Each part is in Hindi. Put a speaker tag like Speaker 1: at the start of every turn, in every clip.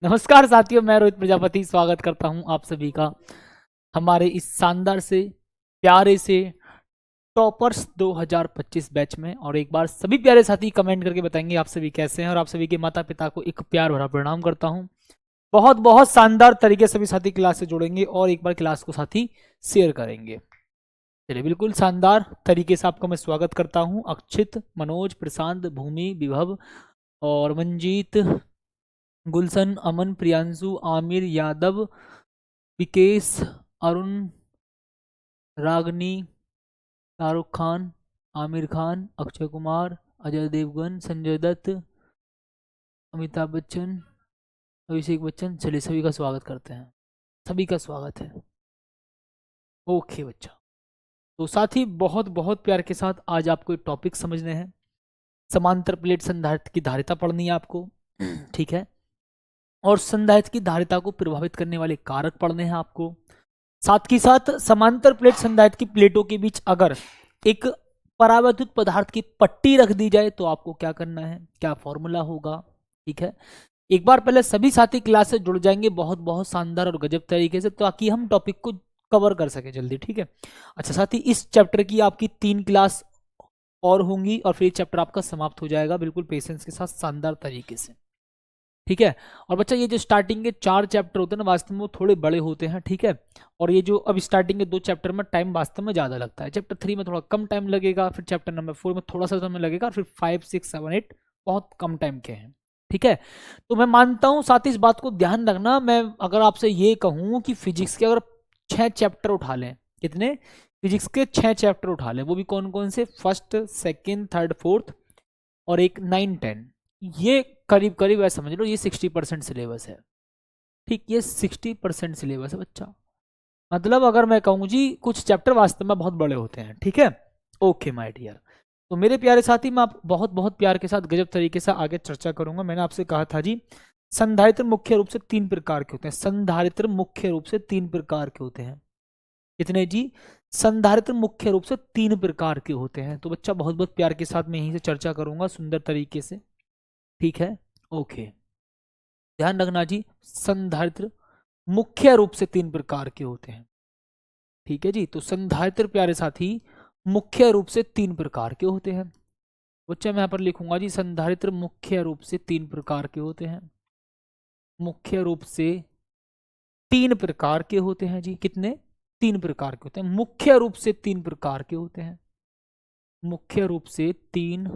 Speaker 1: नमस्कार साथियों, मैं रोहित प्रजापति स्वागत करता हूं आप सभी का हमारे इस शानदार से प्यारे से टॉपर्स 2025 बैच में। और एक बार सभी प्यारे साथी कमेंट करके बताएंगे आप सभी कैसे हैं, और आप सभी के माता पिता को एक प्यार भरा प्रणाम करता हूं। बहुत बहुत शानदार तरीके से सभी साथी क्लास से जुड़ेंगे और एक बार क्लास को साथी शेयर करेंगे। चलिए, बिल्कुल शानदार तरीके से आपका मैं स्वागत करता हूं। अक्षित, मनोज, प्रशांत, भूमि, विभव और मंजीत, गुलशन, अमन, प्रियांशु, आमिर, यादव, विकेश, अरुण, रागनी, शाहरुख खान, आमिर खान, अक्षय कुमार, अजय देवगन, संजय दत्त, अमिताभ बच्चन, अभिषेक बच्चन। चलिए, सभी का स्वागत करते हैं। सभी का स्वागत है। ओके बच्चा, तो साथ ही बहुत बहुत प्यार के साथ आज आपको एक टॉपिक समझने हैं। समांतर प्लेट संधारित्र की धारिता पढ़नी है आपको। ठीक है, और संधारित्र की धारिता को प्रभावित करने वाले कारक पढ़ने हैं आपको। साथ ही साथ समांतर प्लेट संधारित्र की प्लेटों के बीच अगर एक परावैद्युत पदार्थ की पट्टी रख दी जाए तो आपको क्या करना है, क्या फॉर्मूला होगा। ठीक है, एक बार पहले सभी साथी क्लास से जुड़ जाएंगे बहुत बहुत शानदार और गजब तरीके से, ताकि हम टॉपिक को कवर कर सके जल्दी। ठीक है, अच्छा साथी, इस चैप्टर की आपकी 3 क्लास और होंगी और फिर चैप्टर आपका समाप्त हो जाएगा बिल्कुल पेशेंस के साथ शानदार तरीके से। ठीक है, और बच्चा ये जो स्टार्टिंग के 4 चैप्टर होते हैं ना, वास्तव में वो थोड़े बड़े होते हैं। ठीक है, और ये जो अब स्टार्टिंग के 2 चैप्टर में टाइम वास्तव में ज़्यादा लगता है। चैप्टर 3 में थोड़ा कम टाइम लगेगा, फिर चैप्टर नंबर 4 में थोड़ा सा समय लगेगा, फिर 5, 6, 7, 8 बहुत कम टाइम के हैं। ठीक है, तो मैं मानता हूँ साथ ही इस बात को ध्यान रखना। मैं अगर आपसे ये कहूँ कि फिजिक्स के अगर 6 चैप्टर उठा लें, कितने, फिजिक्स के 6 चैप्टर उठा लें, वो भी कौन कौन से, फर्स्ट, सेकेंड, थर्ड, फोर्थ और एक 9, 10, ये करीब करीब ऐसा समझ लो ये 60% सिलेबस है। ठीक, ये 60% सिलेबस है बच्चा। मतलब अगर मैं कहूँ जी, कुछ चैप्टर वास्तव में बहुत बड़े होते हैं। ठीक है, ओके माय डियर। तो मेरे प्यारे साथी, मैं आप बहुत बहुत प्यार के साथ गजब तरीके से आगे चर्चा करूंगा। मैंने आपसे कहा था जी, संधारित्र मुख्य रूप से 3 प्रकार के होते हैं। संधारित्र मुख्य रूप से 3 प्रकार के होते हैं। कितने जी, संधारित्र मुख्य रूप से 3 प्रकार के होते हैं। तो बच्चा बहुत बहुत प्यार के साथ मैं यहीं से चर्चा करूंगा सुंदर तरीके से। ठीक है, ओके, ध्यान रखना जी, संधारित्र मुख्य रूप से 3 प्रकार के होते हैं। ठीक है जी, तो संधारित्र प्यारे साथी मुख्य रूप से 3 प्रकार के होते हैं। बच्चा मैं यहां पर लिखूंगा जी, संधारित्र मुख्य रूप से 3 प्रकार के होते हैं। मुख्य रूप से 3 प्रकार के होते हैं जी। कितने, 3 प्रकार के होते हैं। मुख्य रूप से 3 प्रकार के होते हैं। मुख्य रूप से 3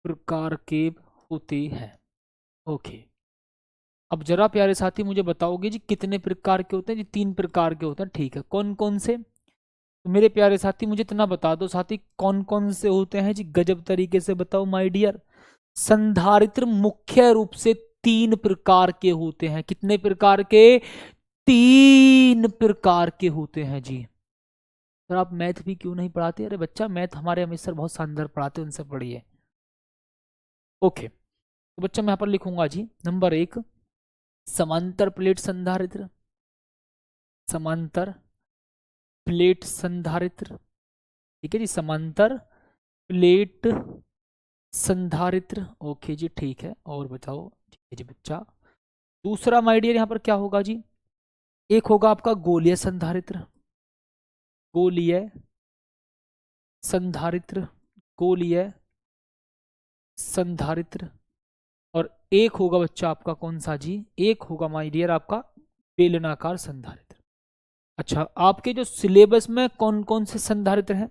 Speaker 1: प्रकार के होते हैं। ओके, अब जरा प्यारे साथी मुझे बताओगे जी कितने प्रकार के होते हैं जी। 3 प्रकार के होते हैं। ठीक है, कौन कौन से, तो मेरे प्यारे साथी मुझे इतना बता दो साथी, कौन कौन से होते हैं जी, गजब तरीके से बताओ माय डियर। संधारित्र मुख्य रूप से 3 प्रकार के होते हैं। कितने प्रकार के, 3 प्रकार के होते हैं जी। सर आप मैथ भी क्यों नहीं पढ़ाते? अरे बच्चा, मैथ हमारे अमित सर बहुत शानदार पढ़ाते हैं, उनसे पढ़िए। ओके, तो बच्चा मैं यहां पर लिखूंगा जी, नंबर 1 समांतर प्लेट संधारित्र। समांतर प्लेट संधारित्र। ठीक है जी, समांतर प्लेट संधारित्र। ओके जी, ठीक है, और बताओ। ठीक है जी बच्चा, दूसरा माय डियर यहां पर क्या होगा जी, एक होगा आपका गोलीय संधारित्र। गोलीय संधारित्र, गोलीय संधारित्र। और एक होगा बच्चा आपका कौन सा जी, एक होगा माय डियर आपका बेलनाकार संधारित्र। अच्छा, आपके जो सिलेबस में कौन कौन से संधारित्र हैं,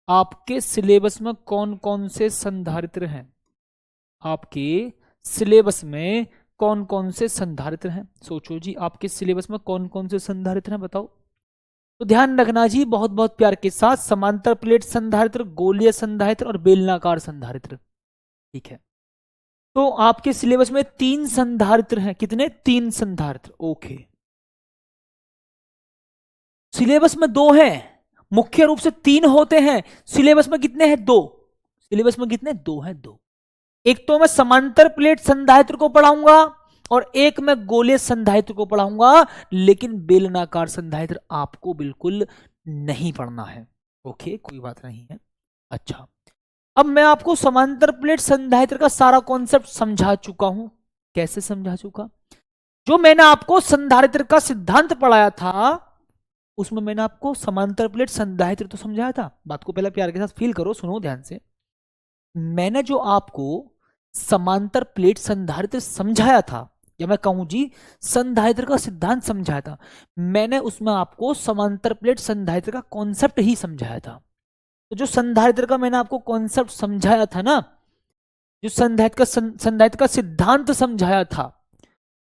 Speaker 1: आपके सिलेबस में कौन कौन से संधारित्र हैं, आपके सिलेबस में कौन कौन से संधारित्र हैं, सोचो जी, आपके सिलेबस में कौन कौन से संधारित्र हैं बताओ। तो ध्यान रखना जी बहुत बहुत प्यार के साथ, समांतर प्लेट संधारित्र, गोलीय संधारित्र और बेलनाकार संधारित्र। ठीक है, तो आपके सिलेबस में 3 संधारित्र हैं। कितने, 3 संधारित्र। ओके, सिलेबस में 2 हैं, मुख्य रूप से 3 होते हैं, सिलेबस में कितने हैं, 2। सिलेबस में कितने, 2 हैं, 2। एक तो मैं समांतर प्लेट संधारित्र को पढ़ाऊंगा और एक मैं गोलीय संधारित्र को पढ़ाऊंगा, लेकिन बेलनाकार संधारित्र आपको बिल्कुल नहीं पढ़ना है। ओके, कोई बात नहीं है। अच्छा, अब मैं आपको समांतर प्लेट संधारित्र का सारा कॉन्सेप्ट समझा चुका हूं। कैसे समझा चुका? जो मैंने आपको संधारित्र का सिद्धांत पढ़ाया था उसमें मैंने आपको समांतर प्लेट संधारित्र तो समझाया था। बात को पहले प्यार के साथ फील करो, सुनो ध्यान से। मैंने जो आपको समांतर प्लेट संधारित्र समझाया था, या मैं कहूं जी संधारित्र का सिद्धांत समझाया था, मैंने उसमें आपको समांतर प्लेट संधारित्र का कॉन्सेप्ट ही समझाया था। तो जो संधारित्र का मैंने आपको कॉन्सेप्ट समझाया था ना, जो संधारित्र का सिद्धांत समझाया था,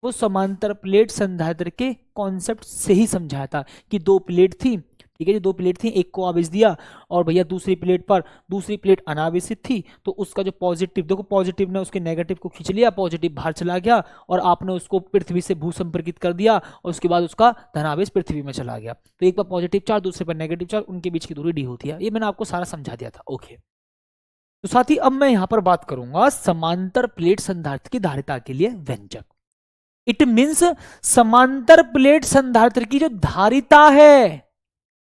Speaker 1: वो समांतर प्लेट संधारित्र के कॉन्सेप्ट से ही समझाया था कि दो प्लेट थी, ठीक है जी, दो प्लेट थी, एक को आवेश दिया और भैया दूसरी प्लेट अनावेशित थी, तो उसका जो पॉजिटिव, देखो पॉजिटिव ने उसके नेगेटिव को खींच लिया, पॉजिटिव बाहर चला गया और आपने उसको पृथ्वी से भू संपर्कित कर दिया और उसके बाद उसका धनावेश पृथ्वी में चला गया। तो एक पर पॉजिटिव चार्ज, दूसरे पर नेगेटिव चार्ज, उनके बीच की दूरी डी होती है। ये मैंने आपको सारा समझा दिया था। ओके, तो साथी अब मैं यहां पर बात करूंगा समांतर प्लेट संधारित्र की धारिता के लिए व्यंजक। इट मीन्स समांतर प्लेट संधारित्र की जो धारिता है,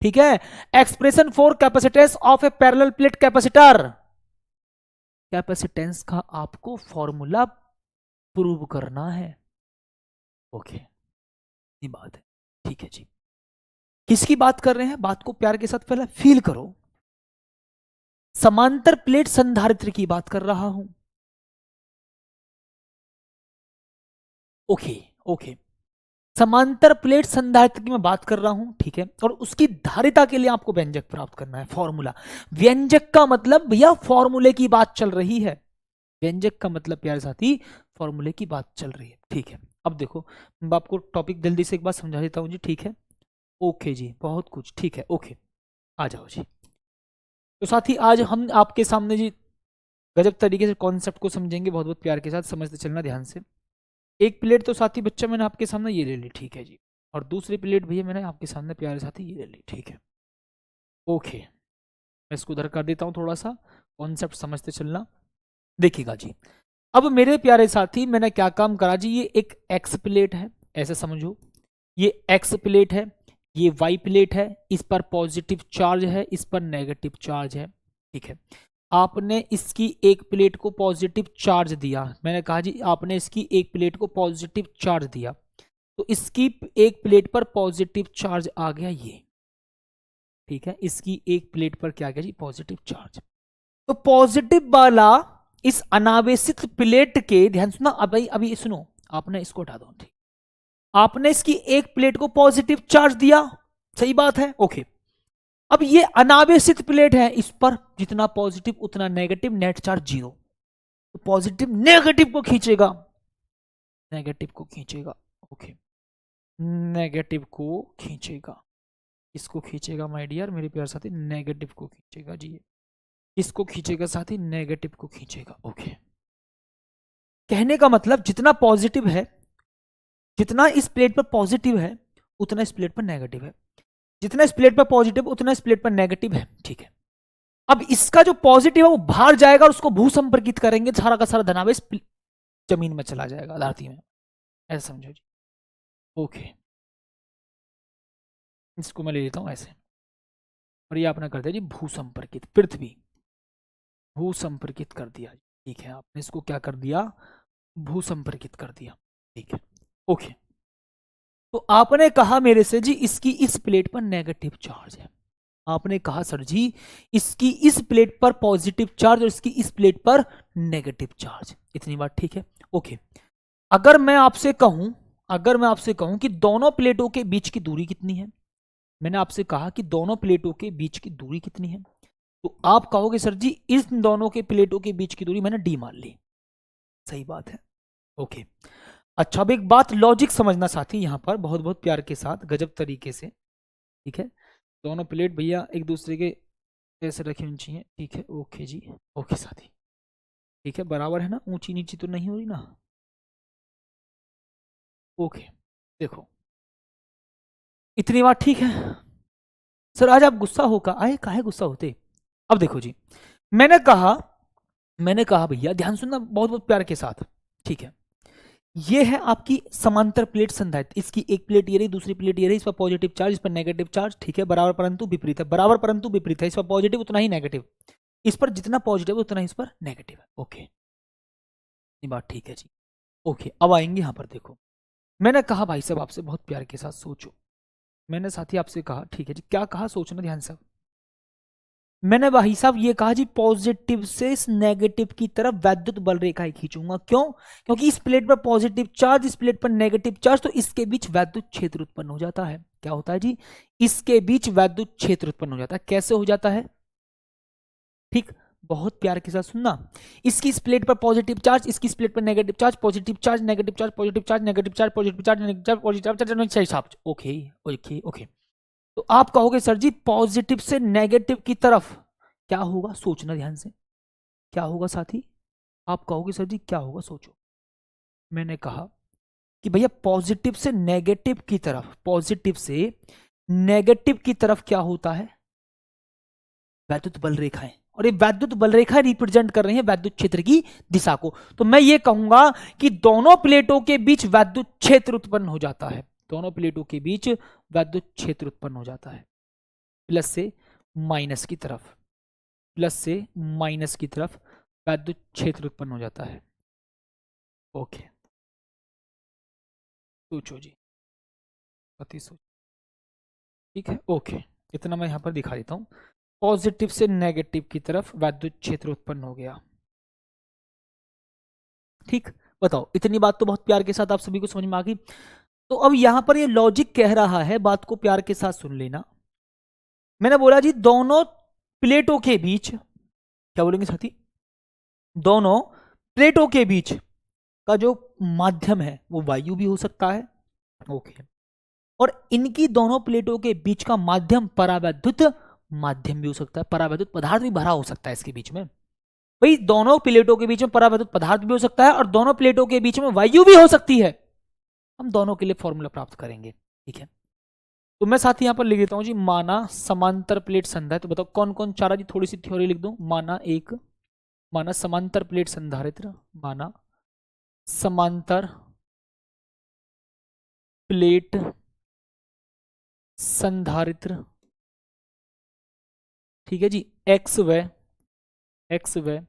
Speaker 1: ठीक है, expression for capacitance of A parallel plate capacitor, capacitance का आपको फॉर्मूला प्रूव करना है। ओके, ये बात है, ठीक है जी। किसकी बात कर रहे हैं? बात को प्यार के साथ पहले फील करो। समांतर प्लेट संधारित्र की बात कर रहा हूं। ओके ओके, समांतर प्लेट संधारित्र की मैं बात कर रहा हूं, ठीक है, और उसकी धारिता के लिए आपको व्यंजक प्राप्त करना है, फॉर्मूला। व्यंजक का मतलब भैया फॉर्मूले की बात चल रही है, व्यंजक का मतलब प्यारे साथी फॉर्मूले की बात चल रही है, ठीक है। अब देखो मैं आपको टॉपिक जल्दी से एक बार समझा देता हूं जी, ठीक है। ओके जी, बहुत कुछ ठीक है, ओके, आ जाओ जी। तो साथी आज हम आपके सामने जी गजब तरीके से कॉन्सेप्ट को समझेंगे, बहुत बहुत प्यार के साथ समझते चलना ध्यान से। एक प्लेट तो साथी बच्चा मैंने आपके सामने ये ले ली, ठीक है जी, और दूसरी प्लेट भैया मैंने आपके सामने प्यारे साथी ये ले ली, ठीक है। ओके, मैं इसको उधर कर देता हूँ, थोड़ा सा कॉन्सेप्ट समझते चलना, देखिएगा जी। अब मेरे प्यारे साथी मैंने क्या काम करा जी, ये एक एक्स प्लेट है, ऐसे समझो, ये एक्स प्लेट है, ये वाई प्लेट है, इस पर पॉजिटिव चार्ज है, इस पर नेगेटिव चार्ज है, ठीक है। आपने इसकी एक प्लेट को पॉजिटिव चार्ज दिया, मैंने कहा जी आपने इसकी एक प्लेट को पॉजिटिव चार्ज दिया, तो इसकी एक प्लेट पर पॉजिटिव चार्ज आ गया ये, ठीक है, इसकी एक प्लेट पर क्या आ गया जी, पॉजिटिव चार्ज। तो पॉजिटिव वाला इस अनावेशित प्लेट के, ध्यान सुना, अभी सुनो, आपने इसको हटा दो, ठीक, आपने इसकी एक प्लेट को पॉजिटिव चार्ज दिया, सही बात है, ओके। अब ये अनावेशित प्लेट है, इस पर जितना पॉजिटिव उतना नेगेटिव, नेट चार्ज 0, तो पॉजिटिव नेगेटिव को खींचेगा, नेगेटिव को खींचेगा, ओके, नेगेटिव को खींचेगा, इसको खींचेगा माय डियर, मेरे प्यार साथी, नेगेटिव को खींचेगा जी, इसको खींचेगा साथी, नेगेटिव को खींचेगा, ओके। कहने का मतलब जितना पॉजिटिव है, जितना इस प्लेट पर पॉजिटिव है उतना इस प्लेट पर नेगेटिव है, जितना इस प्लेट पर पॉजिटिव उतना इस प्लेट पर नेगेटिव है, ठीक है। अब इसका जो पॉजिटिव है वो बाहर जाएगा और उसको भू संपर्कित करेंगे, सारा का सारा धनावेश जमीन में चला जाएगा, धरती में, ऐसा समझो जी, ओके। इसको मैं ले लेता हूं ऐसे, और ये आपने कर दिया जी भू संपर्कित, पृथ्वी भू संपर्कित कर दिया, ठीक है, आपने इसको क्या कर दिया, भू संपर्कित कर दिया, ठीक है, ओके। तो आपने कहा मेरे से जी इसकी इस प्लेट पर नेगेटिव चार्ज है, आपने कहा सर जी इसकी इस प्लेट पर पॉजिटिव चार्ज और इसकी इस प्लेट पर नेगेटिव चार्ज, इतनी बात ठीक है, ओके। अगर मैं आपसे कहूं कि दोनों प्लेटों के बीच की दूरी कितनी है, मैंने आपसे कहा कि दोनों प्लेटों के बीच की दूरी कितनी है, तो आप कहोगे सर जी इस दोनों के प्लेटों के बीच की दूरी मैंने डी मान ली, सही बात है, ओके। अच्छा, अब एक बात लॉजिक समझना साथी, यहां पर बहुत बहुत प्यार के साथ गजब तरीके से, ठीक है। दोनों प्लेट भैया एक दूसरे के ऐसे रखी होनी चाहिए, ठीक है, ओके जी, ओके साथी, ठीक है, बराबर है ना, ऊंची नीची तो नहीं हो रही ना, ओके। देखो इतनी बात ठीक है सर, आज आप गुस्सा होगा, आए काहे गुस्सा होते। अब देखो जी, मैंने कहा भैया ध्यान सुनना बहुत बहुत प्यार के साथ, ठीक है। ये है आपकी समांतर प्लेट संधारित्र, इसकी एक प्लेट ये रही, दूसरी प्लेट ये रही, इस पर पॉजिटिव चार्ज, इस पर नेगेटिव चार्ज, ठीक है, बराबर परंतु विपरीत है, बराबर परंतु विपरीत है, इस पर पॉजिटिव उतना ही नेगेटिव, इस पर जितना पॉजिटिव उतना ही इस पर नेगेटिव है, ओके, ये बात ठीक है जी। ओके, अब आएंगे यहाँ पर। देखो, मैंने कहा भाई साहब आपसे बहुत प्यार के साथ सोचो। मैंने साथी आपसे कहा, ठीक है जी, क्या कहा, सोचना ध्यान से। मैंने भाई साहब ये कहा जी, पॉजिटिव से इस नेगेटिव की तरफ वैद्युत बल रेखाएं खींचूंगा। क्यों? क्योंकि इस प्लेट पर पॉजिटिव चार्ज, इस प्लेट पर नेगेटिव चार्ज, तो इसके बीच वैद्युत क्षेत्र उत्पन्न हो जाता है। क्या होता है जी? इसके बीच वैद्युत क्षेत्र उत्पन्न हो जाता है। कैसे हो जाता है? ठीक, बहुत प्यार के साथ सुनना। इसकी इस प्लेट पर पॉजिटिव चार्ज, इसकी इस प्लेट पर negative charge, positive charge negative charge, positive charge negative charge, positive charge negative charge, positive charge. Okay okay okay. तो आप कहोगे सर जी पॉजिटिव से नेगेटिव की तरफ क्या होगा? सोचना ध्यान से, क्या होगा साथी? आप कहोगे सर जी क्या होगा, सोचो। मैंने कहा कि भैया पॉजिटिव से नेगेटिव की तरफ, पॉजिटिव से नेगेटिव की तरफ क्या होता है? वैद्युत बल रेखाएं। और ये वैद्युत बल रेखाएं रिप्रेजेंट कर रही हैं वैद्युत क्षेत्र की दिशा को। तो मैं ये कहूंगा कि दोनों प्लेटों के बीच वैद्युत क्षेत्र उत्पन्न हो जाता है। दोनों प्लेटों के बीच वैद्युत क्षेत्र उत्पन्न हो जाता है, प्लस से माइनस की तरफ, प्लस से माइनस की तरफ वैद्युत क्षेत्र उत्पन्न हो जाता है। ओके, सोचो जी, अति सोच। ठीक है, ओके, इतना मैं यहां पर दिखा देता हूं। पॉजिटिव से नेगेटिव की तरफ वैद्युत क्षेत्र उत्पन्न हो गया। ठीक, बताओ, इतनी बात तो बहुत प्यार के साथ आप सभी को समझ में आ गई। तो अब यहां पर ये लॉजिक कह रहा है, बात को प्यार के साथ सुन लेना। मैंने बोला जी दोनों प्लेटों के बीच, क्या बोलेंगे साथी? दोनों प्लेटों के बीच का जो माध्यम है वो वायु भी हो सकता है। ओके, और इनकी दोनों प्लेटों के बीच का माध्यम परावैद्युत माध्यम भी हो सकता है, परावैद्युत पदार्थ भी भरा हो सकता है इसके बीच में। भाई दोनों प्लेटों के बीच में परावैद्युत पदार्थ भी हो सकता है और दोनों प्लेटों के बीच में वायु भी हो सकती है। हम दोनों के लिए फॉर्मूला प्राप्त करेंगे। ठीक है, तो मैं साथ ही यहां पर लिख देता हूं जी, माना समांतर प्लेट संधारित्र। तो बताओ कौन कौन चाह रहा जी, थोड़ी सी थ्योरी लिख दूं। माना एक, माना समांतर प्लेट संधारित्र, माना समांतर प्लेट संधारित्र। ठीक है जी, एक्स व एक्स व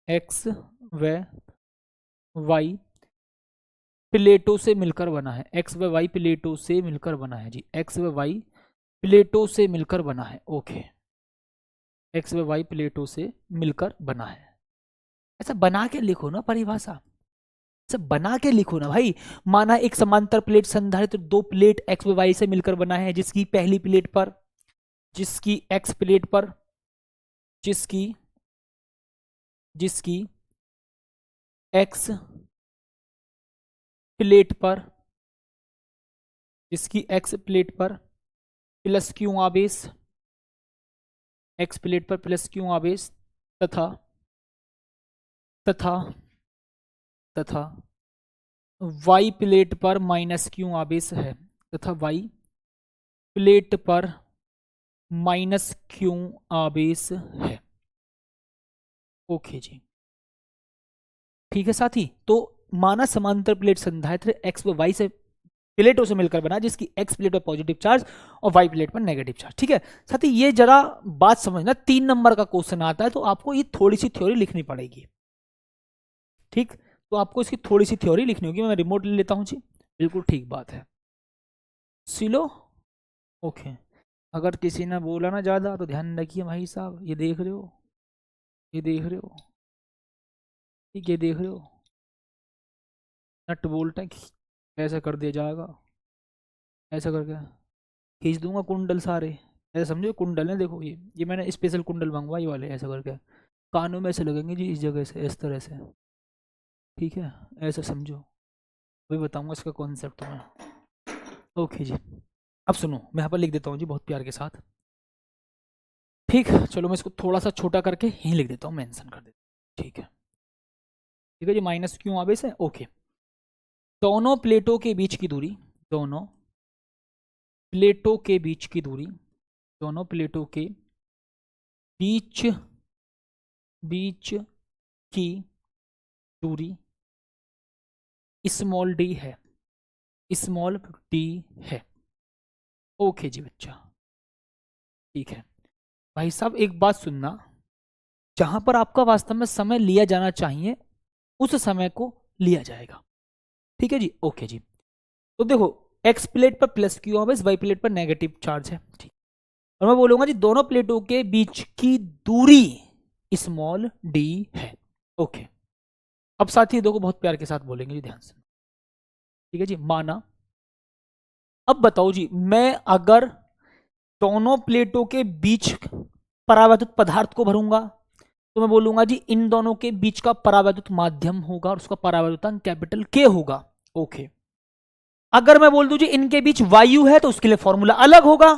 Speaker 1: एक्स व वाई प्लेटों से मिलकर बना है। एक्स व वाई प्लेटों से मिलकर बना है जी, एक्स व वाई प्लेटों से मिलकर बना है। ओके, एक्स व वाई प्लेटों से मिलकर बना है। ऐसा बना के लिखो ना परिभाषा, ऐसा बना के लिखो ना भाई। माना एक समांतर प्लेट संधारित्र, तो दो प्लेट एक्स व वाई से मिलकर बना है, जिसकी पहली प्लेट पर, जिसकी एक्स प्लेट पर, जिसकी जिसकी एक्स प्लेट पर, जिसकी एक्स प्लेट पर प्लस क्यू आवेश, एक्स प्लेट पर प्लस क्यू आवेश, तथा तथा तथा वाई प्लेट पर माइनस क्यू आवेश है, तथा वाई प्लेट पर माइनस क्यू आवेश है। ओके जी, ठीक है साथी। तो माना समांतर प्लेट संधारित्र एक्स व वाई से प्लेटों से मिलकर बना, जिसकी एक्स प्लेट पर पॉजिटिव चार्ज और वाई प्लेट पर नेगेटिव चार्ज। ठीक है साथी, ये जरा बात समझना, 3 नंबर का क्वेश्चन आता है तो आपको ये थोड़ी सी थ्योरी लिखनी पड़ेगी। ठीक, तो आपको इसकी थोड़ी सी थ्योरी लिखनी होगी। मैं रिमोट ले लेता हूं जी, बिल्कुल ठीक बात है। सिलो, ओके, अगर किसी ने बोला ना ज्यादा तो ध्यान रखिए भाई साहब। ये देख रहे हो, ये देख रहे हो, ठीक, ये देख रहे हो, नट बोल्ट ऐसा कर दिया जाएगा, ऐसा करके खींच दूंगा कुंडल सारे। ऐसा समझो कुंडल है, देखो ये मैंने स्पेशल कुंडल मंगवाई वाले, ऐसा करके कानों में ऐसे लगेंगे जी, इस जगह से, इस तरह से। ठीक है, ऐसा समझो, वही बताऊंगा इसका कॉन्सेप्ट तुम्हें। ओके जी, अब सुनो, मैं यहाँ पर लिख देता हूँ जी बहुत प्यार के साथ। ठीक, चलो मैं इसको थोड़ा सा छोटा करके ही लिख देता हूँ, मेंशन कर देता हूँ। ठीक है जी, माइनस क्यों आवेश है। ओके, दोनों प्लेटों के बीच की दूरी, दोनों प्लेटों के बीच की दूरी, दोनों प्लेटों के बीच बीच की दूरी स्मॉल डी है, स्मॉल डी है। ओके जी बच्चा, ठीक है भाई साहब, एक बात सुनना, जहां पर आपका वास्तव में समय लिया जाना चाहिए उस समय को लिया जाएगा। ठीक है जी, ओके जी। तो देखो एक्स प्लेट पर प्लस क्यू है, वाई प्लेट पर नेगेटिव चार्ज है। ठीक, और मैं बोलूंगा जी दोनों प्लेटों के बीच की दूरी स्मॉल डी है। ओके, अब साथी देखो बहुत प्यार के साथ बोलेंगे जी, ध्यान से। ठीक है जी, माना, अब बताओ जी, मैं अगर दोनों प्लेटों के बीच परावैद्युत पदार्थ को भरूंगा तो मैं बोलूंगा जी इन दोनों के बीच का परावैद्युत माध्यम होगा और उसका परावैद्युतांक कैपिटल के होगा। ओके, अगर मैं बोल दूं जी इनके बीच वायु है तो उसके लिए फॉर्मूला अलग होगा।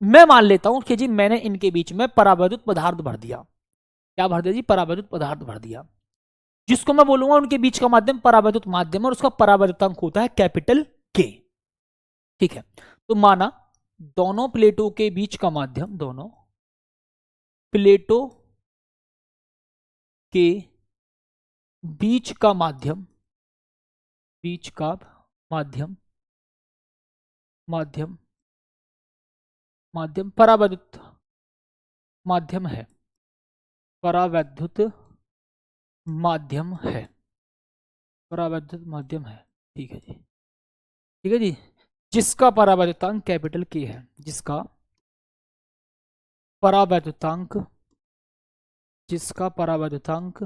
Speaker 1: मैं मान लेता हूं कि जी मैंने इनके बीच में परावैद्युत पदार्थ भर दिया। क्या भर दिया जी? परावैद्युत पदार्थ भर दिया, जिसको मैं बोलूंगा उनके बीच का माध्यम परावैद्युत माध्यम और उसका परावैद्युतांक होता है कैपिटल के। ठीक है, तो माना दोनों प्लेटों के बीच का माध्यम, दोनों प्लेटों के बीच का माध्यम, बीच का माध्यम, माध्यम माध्यम परावैद्युत माध्यम है, परावैद्युत माध्यम है, परावैद्युत माध्यम है। ठीक है जी, ठीक है जी, जिसका परावैद्युतांक कैपिटल के है, जिसका परावैद्युतांक, जिसका परावैद्युतांक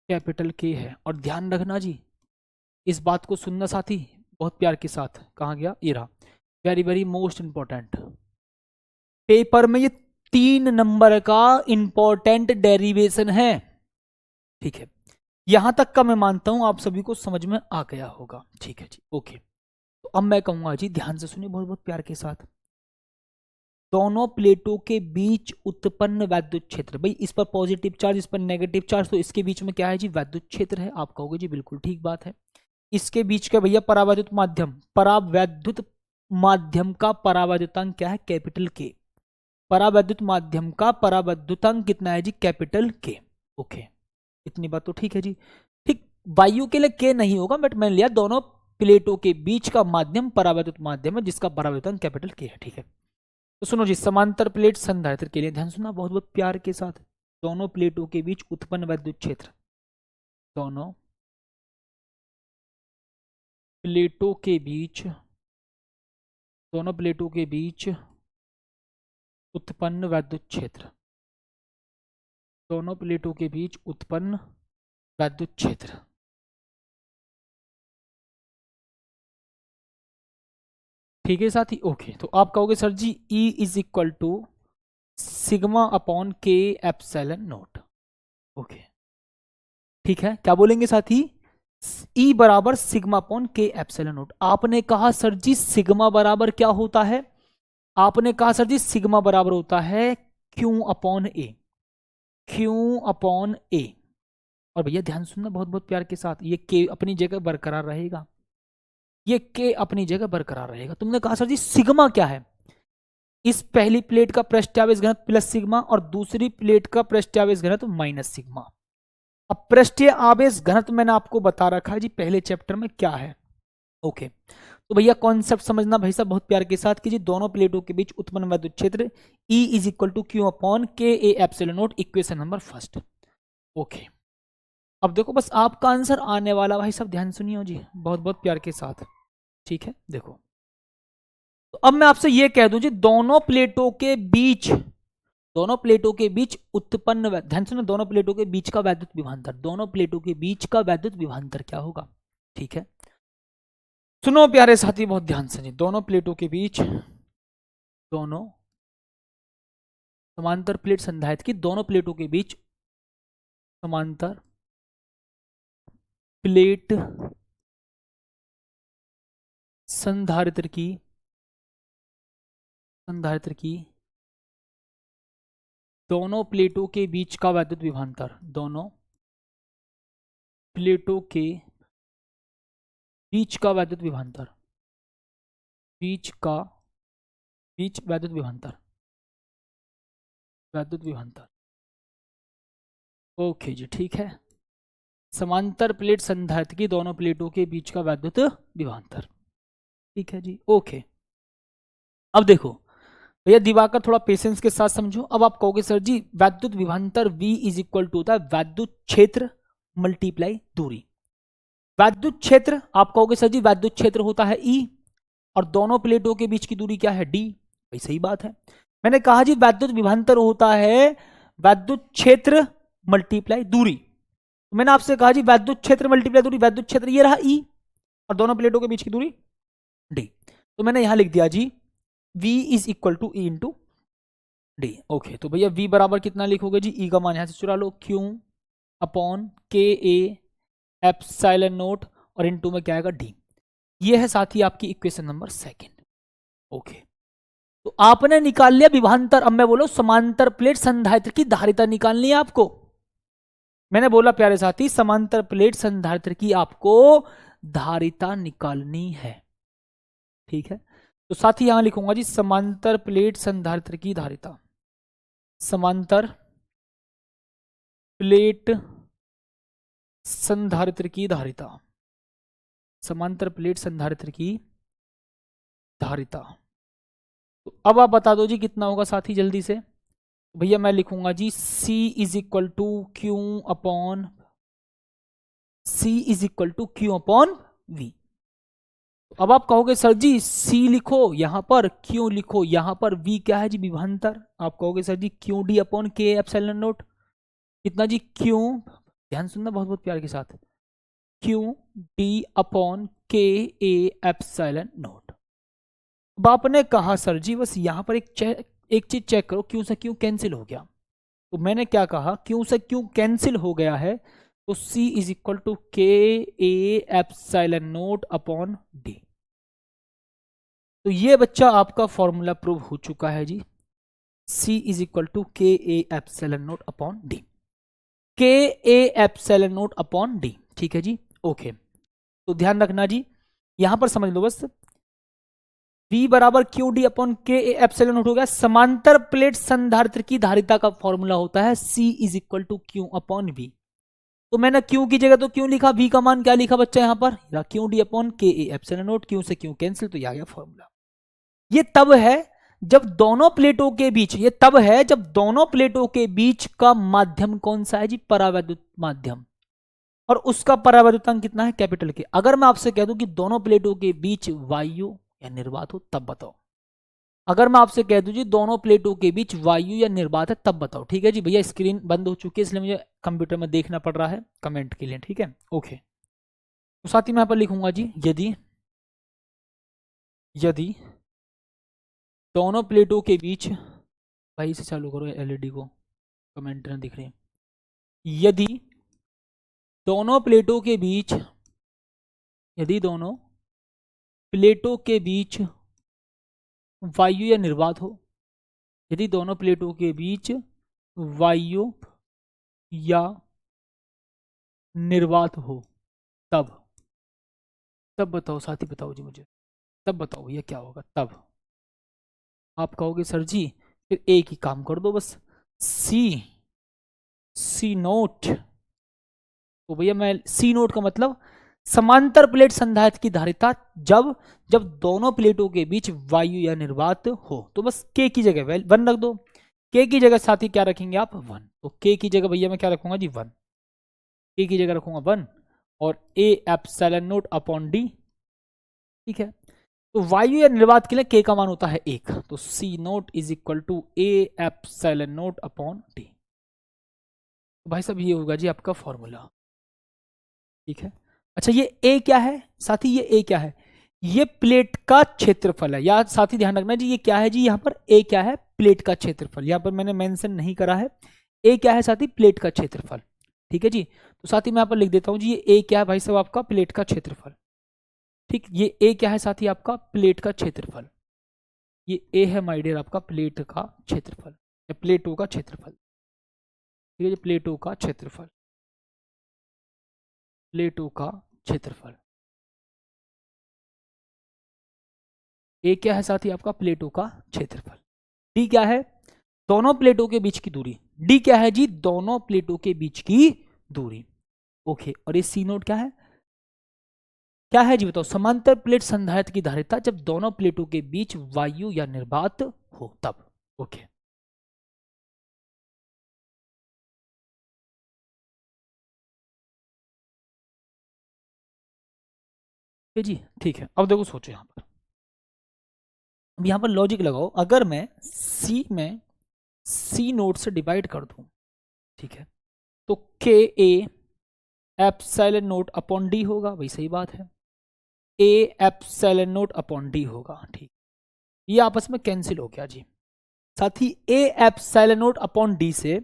Speaker 1: कैपिटल के है। और ध्यान रखना जी, इस बात को सुनना साथी बहुत प्यार के साथ। कहाँ गया? ये रहा, very very most important. Paper में ये 3 नंबर का इंपॉर्टेंट डेरिवेशन है। ठीक है, यहां तक का मैं मानता हूं आप सभी को समझ में आ गया होगा। ठीक है जी, ओके। तो अब मैं कहूंगा जी, ध्यान से सुनिए बहुत बहुत प्यार के साथ। दोनों प्लेटों के बीच उत्पन्न वैद्युत क्षेत्र, भाई इस पर पॉजिटिव चार्ज, इस पर नेगेटिव चार्ज, तो इसके बीच में क्या है जी? वैद्युत क्षेत्र है। आप कहोगे जी बिल्कुल ठीक बात है। इसके बीच का भैया परावैद्युत माध्यम, परावैद्युत माध्यम का परावैद्युतांक क्या है? कैपिटल के। परावैद्युत माध्यम का परावैद्युतांक कितना है जी? कैपिटल के। ओके, इतनी बात तो ठीक है जी। ठीक, वायु के लिए के नहीं होगा, बट मैंने लिया दोनों प्लेटों के बीच का माध्यम परावैद्युत माध्यम है जिसका परावैद्युतांक कैपिटल के है। ठीक है, तो सुनो जी, समांतर प्लेट संधारित्र के लिए ध्यान सुनना बहुत बहुत प्यार के साथ। दोनों प्लेटों के बीच उत्पन्न वैद्युत क्षेत्र, दोनों प्लेटों के बीच, दोनों प्लेटों के बीच उत्पन्न वैद्युत क्षेत्र, दोनों प्लेटों के बीच उत्पन्न वैद्युत क्षेत्र। ठीक है साथी, ओके। तो आप कहोगे sir ji E is equal to sigma upon K epsilon naught. Okay, ठीक है, क्या बोलेंगे साथी? E बराबर sigma upon K epsilon naught. आपने कहा सर जी सिग्मा बराबर क्या होता है? आपने कहा सर जी सिग्मा बराबर होता है क्यू अपॉन ए, क्यू अपॉन ए। और भैया ध्यान सुनना बहुत बहुत प्यार के साथ, ये के अपनी जगह बरकरार रहेगा, ये के अपनी जगह बरकरार रहेगा। तुमने कहा सर जी सिग्मा क्या है? इस पहली प्लेट का पृष्ठावेश घनत्व प्लस सिग्मा और दूसरी प्लेट का पृष्ठावेश घनत्व माइनस सिग्मा। अब पृष्ठीय आवेश घनत्व मैंने आपको बता रखा है जी पहले चैप्टर में क्या है। ओके, तो भैया कॉन्सेप्ट समझना भाई साहब बहुत प्यार के साथ कि जी दोनों प्लेटों के बीच उत्पन्न वैद्युत क्षेत्र E is equal to Q upon K A epsilon naught, equation number first. Okay, अब देखो बस आपका आंसर आने वाला, भाई साहब ध्यान सुनिए जी बहुत बहुत प्यार के साथ। ठीक है, देखो, तो अब मैं आपसे ये कह दूं जी दोनों प्लेटों के बीच, दोनों प्लेटों के बीच उत्पन्न, ध्यान सुनो, दोनों प्लेटों के बीच का वैद्युत विभवांतर, दोनों प्लेटों के बीच का वैद्युत विभवांतर क्या होगा? ठीक है, सुनो प्यारे साथी बहुत ध्यान से जी, दोनों प्लेटों के बीच, दोनों समांतर प्लेट संधारित्र की, दोनों प्लेटों के बीच समांतर प्लेट संधारित्र की, संधारित्र की दोनों प्लेटों के बीच का वैद्युत विभवांतर, दोनों प्लेटों के बीच का वैद्युत विभवांतर, बीच का, बीच वैद्युत विभवांतर, वैद्युत विभवांतर। ओके जी, ठीक है, समांतर प्लेट संधारित्र की दोनों प्लेटों के बीच का वैद्युत विभवांतर। ठीक है जी, ओके। अब देखो भैया दिवाकर थोड़ा पेशेंस के साथ समझो। अब आप कहोगे सर जी वैद्युत विभवांतर V इज इक्वल टू होता है वैद्युत क्षेत्र मल्टीप्लाई दूरी। वैद्युत क्षेत्र आप कहोगे सर जी वैद्युत क्षेत्र होता है E और दोनों प्लेटों के बीच की दूरी क्या है D। भाई सही बात है। मैंने कहा जी वैद्युत विभवांतर होता है वैद्युत क्षेत्र मल्टीप्लाई दूरी। तो मैंने आपसे कहा जी वैद्युत क्षेत्र मल्टीप्लाई दूरी, वैद्युत क्षेत्र ये रहा E और दोनों प्लेटों के बीच की दूरी D। तो मैंने यहां लिख दिया जी V is equal to E into D. Okay, तो भैया V बराबर कितना लिखोगे जी, E का मान यहां से चुरा लो, Q upon K A epsilon note और इनटू में क्या आएगा D। ये है साथी आपकी इक्वेशन नंबर सेकंड। ओके, तो आपने निकाल लिया विभवांतर। अब मैं बोलो समांतर प्लेट संधारित्र की धारिता निकालनी है आपको। मैंने बोला प्यारे साथी समांतर प्लेट संधारित्र की आपको धारिता निकालनी है। ठीक है, तो साथी यहां लिखूंगा जी समांतर प्लेट संधारित्र की धारिता। समांतर प्लेट संधारित्र की धारिता, समांतर प्लेट संधारित्र की धारिता। तो अब आप बता दो जी कितना होगा साथी जल्दी से। भैया मैं लिखूंगा जी C is equal to Q upon V। अब आप कहोगे सर जी C लिखो यहां पर, क्यों लिखो यहां पर, V क्या है जी विभवांतर। आप कहोगे sir G Q D upon K epsilon note कितना जी, क्यू ध्यान सुनना बहुत बहुत प्यार के साथ, Q D upon K A epsilon note. अब आपने कहा सर जी बस यहां पर एक चीज चेक करो, क्यों से क्यों कैंसिल हो गया। तो मैंने क्या कहा, क्यों से क्यों कैंसिल हो गया है, तो C is equal to K A epsilon naught upon D. तो ये बच्चा आपका फॉर्मूला प्रूव हो चुका है जी, C is equal to K A epsilon naught upon D, K A epsilon naught upon D. ठीक है जी, ओके। तो ध्यान रखना जी, यहां पर समझ लो बस, V बराबर Q D upon K epsilon note हो गया। समांतर प्लेट संधारित्र की धारिता का फॉर्मूला होता है C is equal to Q upon V। तो मैंने क्यू की जगह तो क्यों लिखा, V का मान क्या लिखा बच्चा यहां पर, Q D upon K epsilon note, Q से क्यू कैंसिल, तो आ गया फॉर्मूला। ये तब है जब दोनों प्लेटों के बीच, ये तब है जब दोनों प्लेटों के बीच का माध्यम कौन सा है जी, परावैद्युत माध्यम, और उसका परावैद्युतांक कितना है, कैपिटल के। अगर मैं आपसे कह दूं कि दोनों प्लेटों के बीच वायु या निर्वात हो तब बताओ। अगर मैं आपसे कह दूं जी दोनों प्लेटों के बीच वायु या निर्वात है तब बताओ। ठीक है जी, भैया स्क्रीन बंद हो चुकी है इसलिए मुझे कंप्यूटर में देखना पड़ रहा है कमेंट के लिए। ठीक है, ओके। तो साथ ही मैं यहाँ पर लिखूंगा जी यदि दोनों प्लेटों के बीच, भाई से चालू करो एलईडी को, कमेंट ना दिख रहे। यदि दोनों प्लेटों के बीच, यदि दोनों प्लेटों के बीच वायु या निर्वात हो, यदि दोनों प्लेटों के बीच वायु या निर्वात हो तब बताओ साथी, बताओ जी मुझे, तब बताओ ये क्या होगा तब। आप कहोगे सर जी फिर एक ही काम कर दो बस, सी नोट। तो भैया मैं सी नोट का मतलब समांतर प्लेट संधारित्र की धारिता जब दोनों प्लेटों के बीच वायु या निर्वात हो। तो बस के की जगह 1 रख दो, के की जगह साथी क्या रखेंगे आप 1। तो के की जगह भैया मैं क्या रखूंगा जी 1, के की जगह रखूंगा 1 और ए एप्सिलॉन नोट अपॉन डी। ठीक है, तो वायु या निर्वात के लिए के का मान होता है 1, तो C naught is equal to A epsilon naught upon D. तो भाई साहब ये होगा जी आपका फॉर्मूला। ठीक है, अच्छा ये ए क्या है साथी, ये ए क्या है, ये प्लेट का क्षेत्रफल है। या साथी ध्यान रखना जी ये क्या है जी, यहाँ पर ए क्या है, प्लेट का क्षेत्रफल। यहाँ पर मैंने मेंशन नहीं करा है, ए क्या है साथी, प्लेट का क्षेत्रफल। ठीक है जी, तो साथी मैं यहाँ पर लिख देता हूँ जी ये ए क्या है भाई साहब, आपका प्लेट का क्षेत्रफल। ठीक, ये ए क्या है साथी, आपका प्लेट का क्षेत्रफल। ये ए है माय डियर आपका प्लेट का क्षेत्रफल या प्लेटों का क्षेत्रफल। ठीक है जी, प्लेटों का क्षेत्रफल, प्लेटों का क्षेत्रफल। ए क्या है साथी आपका, प्लेटों का क्षेत्रफल। डी क्या है, दोनों प्लेटों के बीच की दूरी। डी क्या है जी, दोनों प्लेटों के बीच की दूरी। ओके, और ये सी नोट क्या है जी बताओ, समांतर प्लेट संधारित्र की धारिता जब दोनों प्लेटों के बीच वायु या निर्वात हो तब। ओके, है जी, ठीक है। अब देखो सोचो यहाँ पर, अब यहाँ पर लॉजिक लगाओ, अगर मैं सी में सी नोट से डिवाइड कर दूं, ठीक है, तो के A epsilon naught upon D होगा, वही सही बात है, ए एप्सिलॉन नोट अपॉन डी होगा, ठीक। ये आपस में कैंसिल हो गया जी। साथ ही A epsilon naught upon D से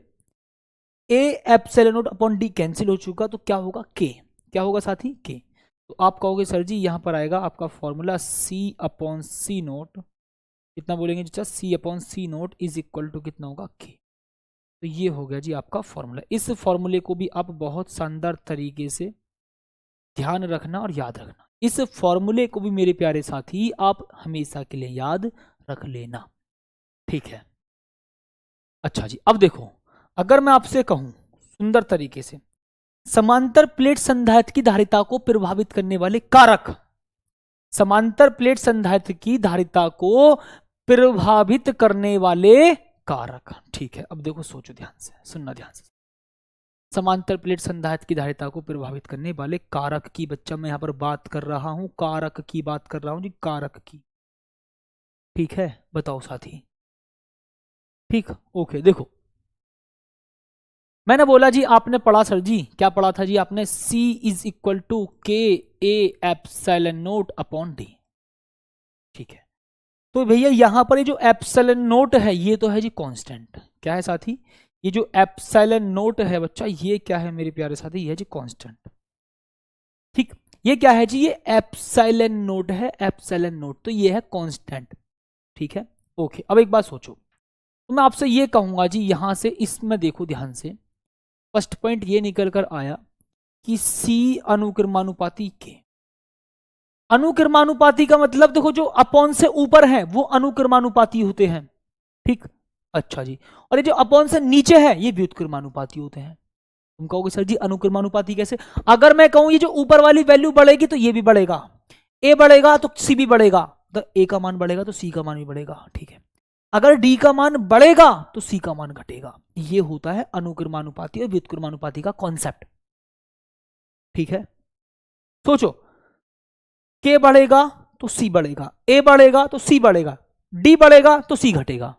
Speaker 1: A epsilon naught upon D cancel हो चुका, तो क्या होगा, के, क्या होगा साथी, के। तो आप कहोगे सर जी यहां पर आएगा आपका formula C upon C naught, कितना बोलेंगे जी, C upon C naught is equal to कितना होगा, के। तो ये हो गया जी आपका फॉर्मूला। इस फॉर्मूले को भी आप बहुत शानदार तरीके से ध्यान रखना और याद रखना। इस फॉर्मूले को भी मेरे प्यारे साथी आप हमेशा के लिए याद रख लेना, ठीक है। अच्छा जी, अब देखो, अगर मैं आपसे कहूं सुंदर तरीके से, समांतर प्लेट संधारित्र की धारिता को प्रभावित करने वाले कारक, समांतर प्लेट संधारित्र की धारिता को प्रभावित करने वाले कारक, ठीक है। अब देखो सोचो ध्यान से, सुनना ध्यान से, समांतर प्लेट संधारित्र की धारिता को प्रभावित करने वाले कारक की बच्चा मैं यहां पर बात कर रहा हूं, कारक की बात कर रहा हूं जी, कारक की, ठीक है। बताओ साथी, ठीक, ओके। देखो मैंने बोला जी, आपने पढ़ा सर जी, क्या पढ़ा था जी आपने, C is equal to K A epsilon naught upon D, ठीक है। तो भैया यहां पर ये जो एप्सिलॉन नोट है ये तो है जी कांस्टेंट, क्या है साथी, ये जो एप्सिलॉन नोट है बच्चा, ये क्या है मेरे प्यारे साथी, ये है जी कांस्टेंट, ठीक। ये क्या है जी, ये एप्सिलॉन नोट है, एप्सिलॉन नोट, तो ये है कांस्टेंट, ठीक है, ओके। अब एक बात सोचो, तो मैं आपसे ये कहूंगा जी, यहां से इसमें देखो ध्यान से, फर्स्ट पॉइंट ये निकल कर आया कि सी अनुक्रमानुपाती के, अनुक्रमानुपाती का मतलब देखो जो अपॉन से ऊपर है वो अनुक्रमानुपाती होते हैं, ठीक। अच्छा जी, और ये जो अपॉन से नीचे है ये व्युत्क्रमानुपाती होते हैं। तुम कहोगे सर जी अनुक्रमानुपाती कैसे, अगर मैं कहूं ये जो ऊपर वाली वैल्यू बढ़ेगी तो ये भी बढ़ेगा, ए बढ़ेगा तो सी भी बढ़ेगा, तो ए का मान बढ़ेगा तो सी का मान भी बढ़ेगा, ठीक है। अगर डी का मान बढ़ेगा तो सी का मान घटेगा, ये होता है अनुक्रमानुपाती और व्युत्क्रमानुपाती का कॉन्सेप्ट, ठीक है। सोचो, के बढ़ेगा तो सी बढ़ेगा, ए बढ़ेगा तो सी बढ़ेगा, डी बढ़ेगा तो सी घटेगा।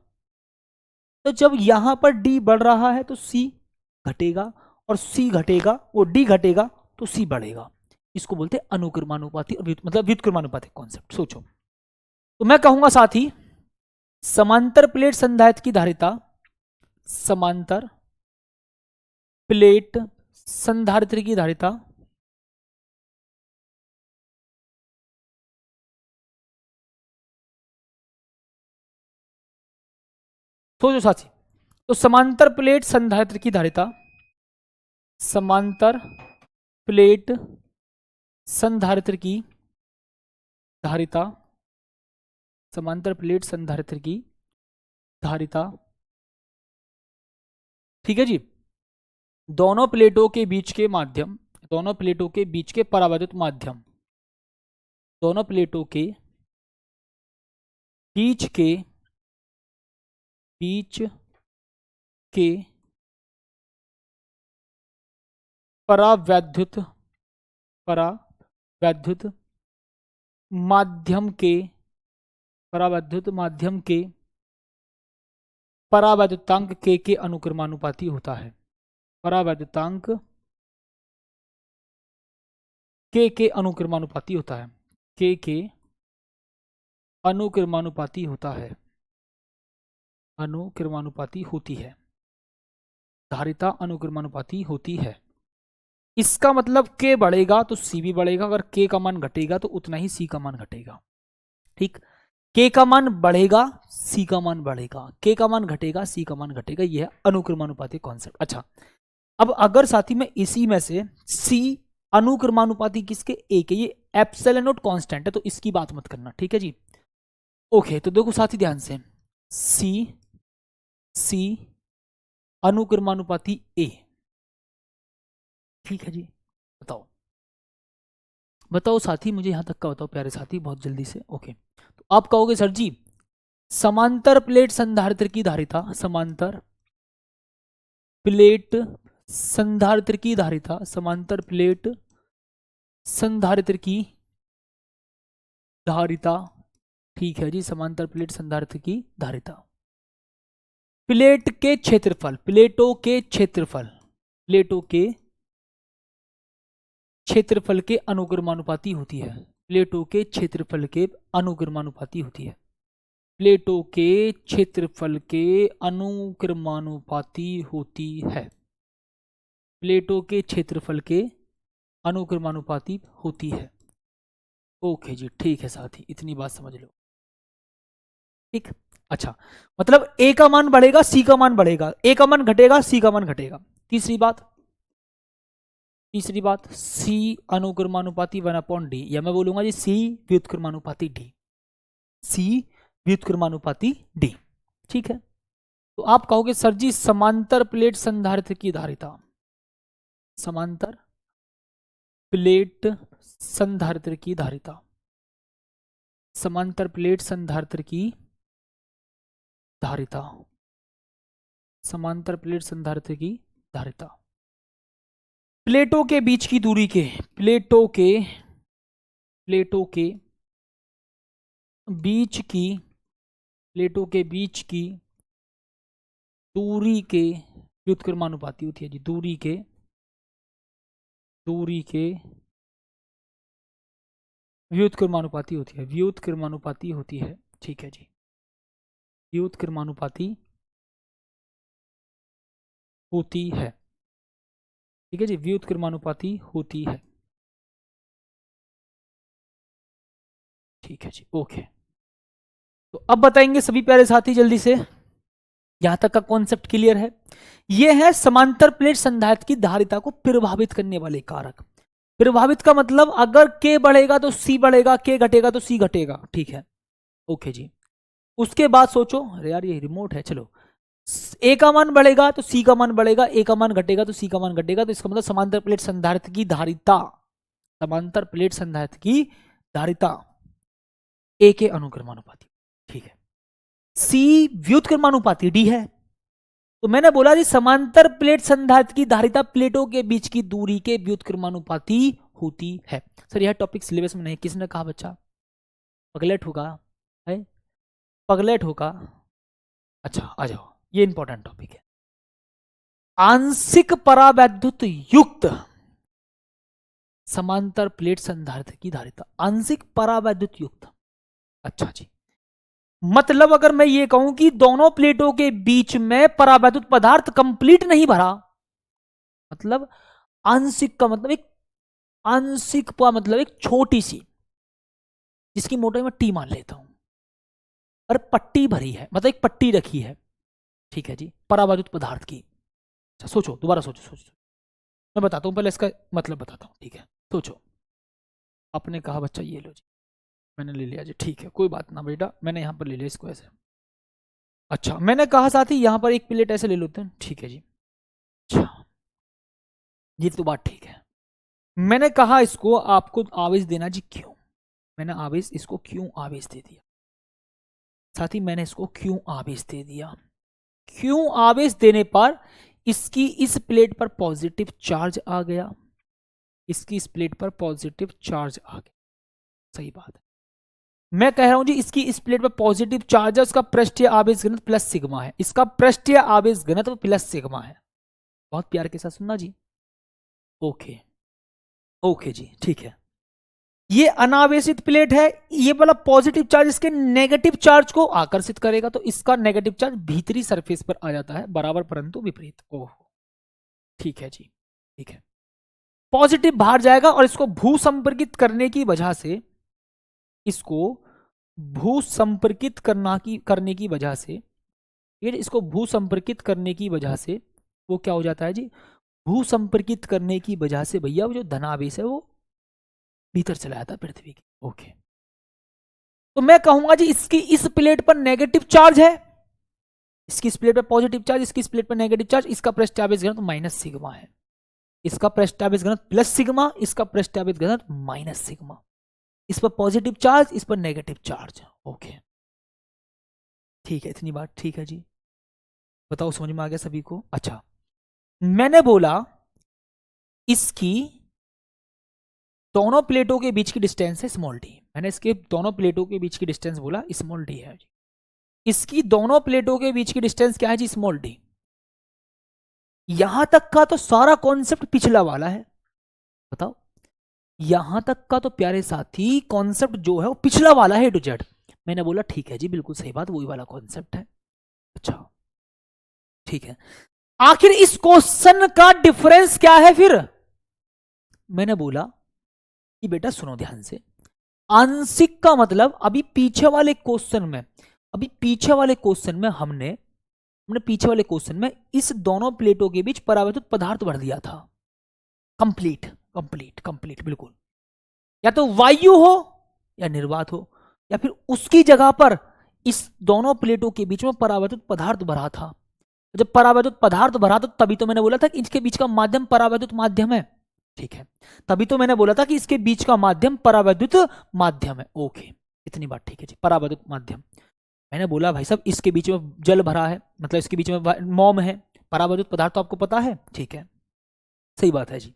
Speaker 1: तो जब यहां पर डी बढ़ रहा है तो सी घटेगा, और सी घटेगा, वो डी घटेगा तो सी बढ़ेगा। इसको बोलते हैं अनुक्रमानुपाती और मतलब व्युत्क्रमानुपाती कॉन्सेप्ट। सोचो, तो मैं कहूंगा साथी, समांतर प्लेट संधारित्र की धारिता, समांतर प्लेट संधारित्र की धारिता सोचो साथी, तो समांतर प्लेट संधारित्र की धारिता, समांतर प्लेट संधारित्र की धारिता, समांतर प्लेट संधारित्र की धारिता, ठीक है जी, दोनों प्लेटों के बीच के माध्यम, दोनों प्लेटों के बीच के परावैद्युत माध्यम, दोनों प्लेटों के बीच के परावैद्युत परावैद्युत माध्यम के परावैद्युत माध्यम के परावैद्युतांक के अनुक्रमानुपाती होता है, परावैद्युतांक के अनुक्रमानुपाती होता है, के अनुक्रमानुपाती होता है, अनुक्रमानुपाती होती है, धारिता अनुक्रमानुपाती होती है। इसका मतलब के बढ़ेगा तो सी भी बढ़ेगा, अगर के का मान घटेगा तो उतना ही सी का मान घटेगा, ठीक। के का मान बढ़ेगा सी का मान बढ़ेगा, के का मान घटेगा सी का मान घटेगा, यह है अनुक्रमानुपाती कॉन्सेप्ट। अच्छा, अब अगर साथी में इसी में से सी अनुक्रमानुपाती किसके, ए के, ये एप्सिलॉन नॉट कांस्टेंट है तो इसकी बात मत करना, ठीक है जी, ओके। तो देखो साथी ध्यान से, सी अनुक्रमानुपाती ए, ठीक है जी। बताओ बताओ साथी, मुझे यहां तक का बताओ प्यारे साथी, बहुत जल्दी से, ओके। तो आप कहोगे सर जी, समांतर प्लेट संधारित्र की धारिता, समांतर प्लेट संधारित्र की धारिता, समांतर प्लेट संधारित्र की धारिता। ठीक है जी, समांतर प्लेट संधारित्र की धारिता। प्लेट के क्षेत्रफल, प्लेटों के क्षेत्रफल, प्लेटों के क्षेत्रफल के अनुक्रमानुपाती होती है। प्लेटों के क्षेत्रफल के अनुक्रमानुपाती होती है। प्लेटों के क्षेत्रफल के अनुक्रमानुपाती होती है। प्लेटों के क्षेत्रफल के अनुक्रमानुपाती होती है। ओके जी, ठीक है साथी, इतनी बात समझ लो। ठीक, अच्छा, मतलब ए का मान बढ़ेगा, सी का मान बढ़ेगा, ए का मान घटेगा, सी का मान घटेगा। तीसरी बात, सी अनुक्रमानुपाती 1/d, या मैं बोलूंगा जी सी व्युत्क्रमानुपाती डी, सी व्युत्क्रमानुपाती डी। ठीक है, तो आप कहोगे सर जी समांतर प्लेट संधारित्र की धारिता, समांतर प्लेट संधारित्र की धारिता, समांतर प्लेट संधारित्र की धारिता, समांतर प्लेट संधारित्र की धारिता। प्लेटों के बीच की दूरी के, प्लेटों के बीच की, प्लेटों के बीच की दूरी के व्युत्क्रमानुपाती होती है जी, दूरी के व्युत्क्रमानुपाती होती है, व्युत्क्रमानुपाती होती है। ठीक है जी, व्युत्क्रमानुपाती होती है। ठीक है जी, व्युत्क्रमानुपाती होती है। ठीक है जी, ओके। तो अब बताएंगे सभी प्यारे साथी जल्दी से, यहां तक का कॉन्सेप्ट क्लियर है। यह है समांतर प्लेट संधारित्र की धारिता को प्रभावित करने वाले कारक। प्रभावित का मतलब अगर के बढ़ेगा तो सी बढ़ेगा, के घटेगा तो सी घटेगा। ठीक है, ओके जी। उसके बाद सोचो, अरे यार ये रिमोट है, चलो, ए का मान बढ़ेगा तो सी का मान बढ़ेगा, ए का मान घटेगा तो सी का मान घटेगा। तो इसका मतलब समांतर प्लेट संधारित्र की धारिता, समांतर प्लेट संधारित्र की धारिता ए के अनुक्रमानुपाती। ठीक है, सी व्युत्क्रमानुपाती डी है। तो मैंने बोला जी समांतर प्लेट संधारित्र की धारिता प्लेटों के बीच की दूरी के व्युत्क्रमानुपाती होती है। सर यह टॉपिक सिलेबस में नहीं, किसने कहा बच्चा? पगलेट होगा है, पगलेट होगा। अच्छा आ जाओ, ये इंपॉर्टेंट टॉपिक है। आंशिक परावैद्युत युक्त समांतर प्लेट संधारित्र की धारिता, आंशिक परावैद्युत युक्त। अच्छा जी, मतलब अगर मैं ये कहूं कि दोनों प्लेटों के बीच में परावैद्युत पदार्थ कंप्लीट नहीं भरा, मतलब आंशिक का मतलब एक, आंशिक का मतलब एक छोटी सी, जिसकी मोटाई में टी मान लेता हूं, और पट्टी भरी है, मतलब एक पट्टी रखी है। ठीक है जी, परावैद्युत पदार्थ की। अच्छा सोचो, दोबारा सोचो, मैं बताता हूं, पहले इसका मतलब बताता हूं। ठीक है, सोचो। आपने कहा बच्चा ये लो जी, मैंने ले लिया जी, ठीक है कोई बात ना बेटा, मैंने यहां पर ले लिया इसको ऐसे। अच्छा मैंने कहा साथी यहां पर एक प्लेट ऐसे ले लेते हैं। ठीक है जी, अच्छा ये तो बात ठीक है। मैंने कहा इसको आपको आवेश देना जी, क्यों मैंने आवेश इसको क्यों आवेश दे दिया साथी, मैंने इसको क्यों आवेश दे दिया? क्यों आवेश देने पर इसकी इस प्लेट पर पॉजिटिव चार्ज आ गया, इसकी इस प्लेट पर पॉजिटिव चार्ज आ गया। सही बात है, मैं कह रहा हूं जी इसकी इस प्लेट पर पॉजिटिव चार्ज है, उसका पृष्ठीय आवेश घनत्व प्लस सिग्मा है, इसका पृष्ठीय आवेश घनत्व प्लस सिग्मा है। बहुत प्यार के साथ सुनना जी। ओके ओके जी, ठीक है। ये अनावेशित प्लेट है, ये वाला पॉजिटिव चार्ज इसके नेगेटिव चार्ज को आकर्षित करेगा, तो इसका नेगेटिव चार्ज भीतरी सरफेस पर आ जाता है, बराबर परंतु विपरीत। ओह ठीक है जी, ठीक है। पॉजिटिव बाहर जाएगा और इसको भू संपर्कित करने की वजह से, इसको भू संपर्कित करने की वजह से, ये इसको भू संपर्कित करने की वजह से वो क्या हो जाता है जी, भू संपर्कित करने की वजह से भैया वो जो धनावेश है वो भीतर चला जाता है पृथ्वी के। ओके, तो मैं कहूंगा जी इसकी इस प्लेट पर नेगेटिव चार्ज है, इसकी इस प्लेट पर पॉजिटिव चार्ज, इसकी इस प्लेट पर नेगेटिव चार्ज, इसका पृष्ठावेश घनत्व माइनस सिग्मा है, इसका पृष्ठावेश घनत्व प्लस सिग्मा, इसका पृष्ठावेश घनत्व माइनस सिग्मा। इस पर पॉजिटिव चार्ज, इस पर नेगेटिव चार्ज। ओके ठीक है, इतनी बात ठीक है जी, बताओ समझ में आ गया सभी को? अच्छा मैंने बोला इसकी दोनों प्लेटों के बीच की डिस्टेंस है स्मॉल डी। मैंने इसके दोनों प्लेटों के बीच की डिस्टेंस बोला स्मॉल डी है जी। इसकी दोनों प्लेटों के बीच की डिस्टेंस क्या है जी? Small D. यहां तक का तो सारा कॉन्सेप्ट पिछला वाला है, बताओ। यहां तक का तो प्यारे साथी कॉन्सेप्ट जो है वो पिछला वाला है, टू जेड। मैंने बोला ठीक है जी, बिल्कुल सही बात, वही वाला कॉन्सेप्ट है। अच्छा ठीक है, आखिर इस क्वेश्चन का डिफरेंस क्या है फिर? मैंने बोला कि बेटा सुनो ध्यान से, आंशिक का मतलब अभी पीछे वाले क्वेश्चन में, हमने पीछे वाले क्वेश्चन में इस दोनों प्लेटों के बीच परावर्तित पदार्थ भर दिया था। कंप्लीट बिल्कुल। या तो वायु हो या निर्वात हो, या फिर उसकी जगह पर इस दोनों प्लेटों के बीच में परावर्तित पदार्थ भरा था। जब परावर्तित पदार्थ भरा तो तभी तो मैंने बोला था कि इसके बीच का माध्यम परावर्तित माध्यम है। ठीक है, तभी तो मैंने बोला था कि इसके बीच का माध्यम परावर्तित माध्यम है। ओके, इतनी बात ठीक है जी, परावर्तित माध्यम। मैंने बोला भाई साहब इसके बीच में जल भरा है, मतलब इसके बीच में मोम है, परावर्तित पदार्थ तो आपको पता है। ठीक है, सही बात है जी।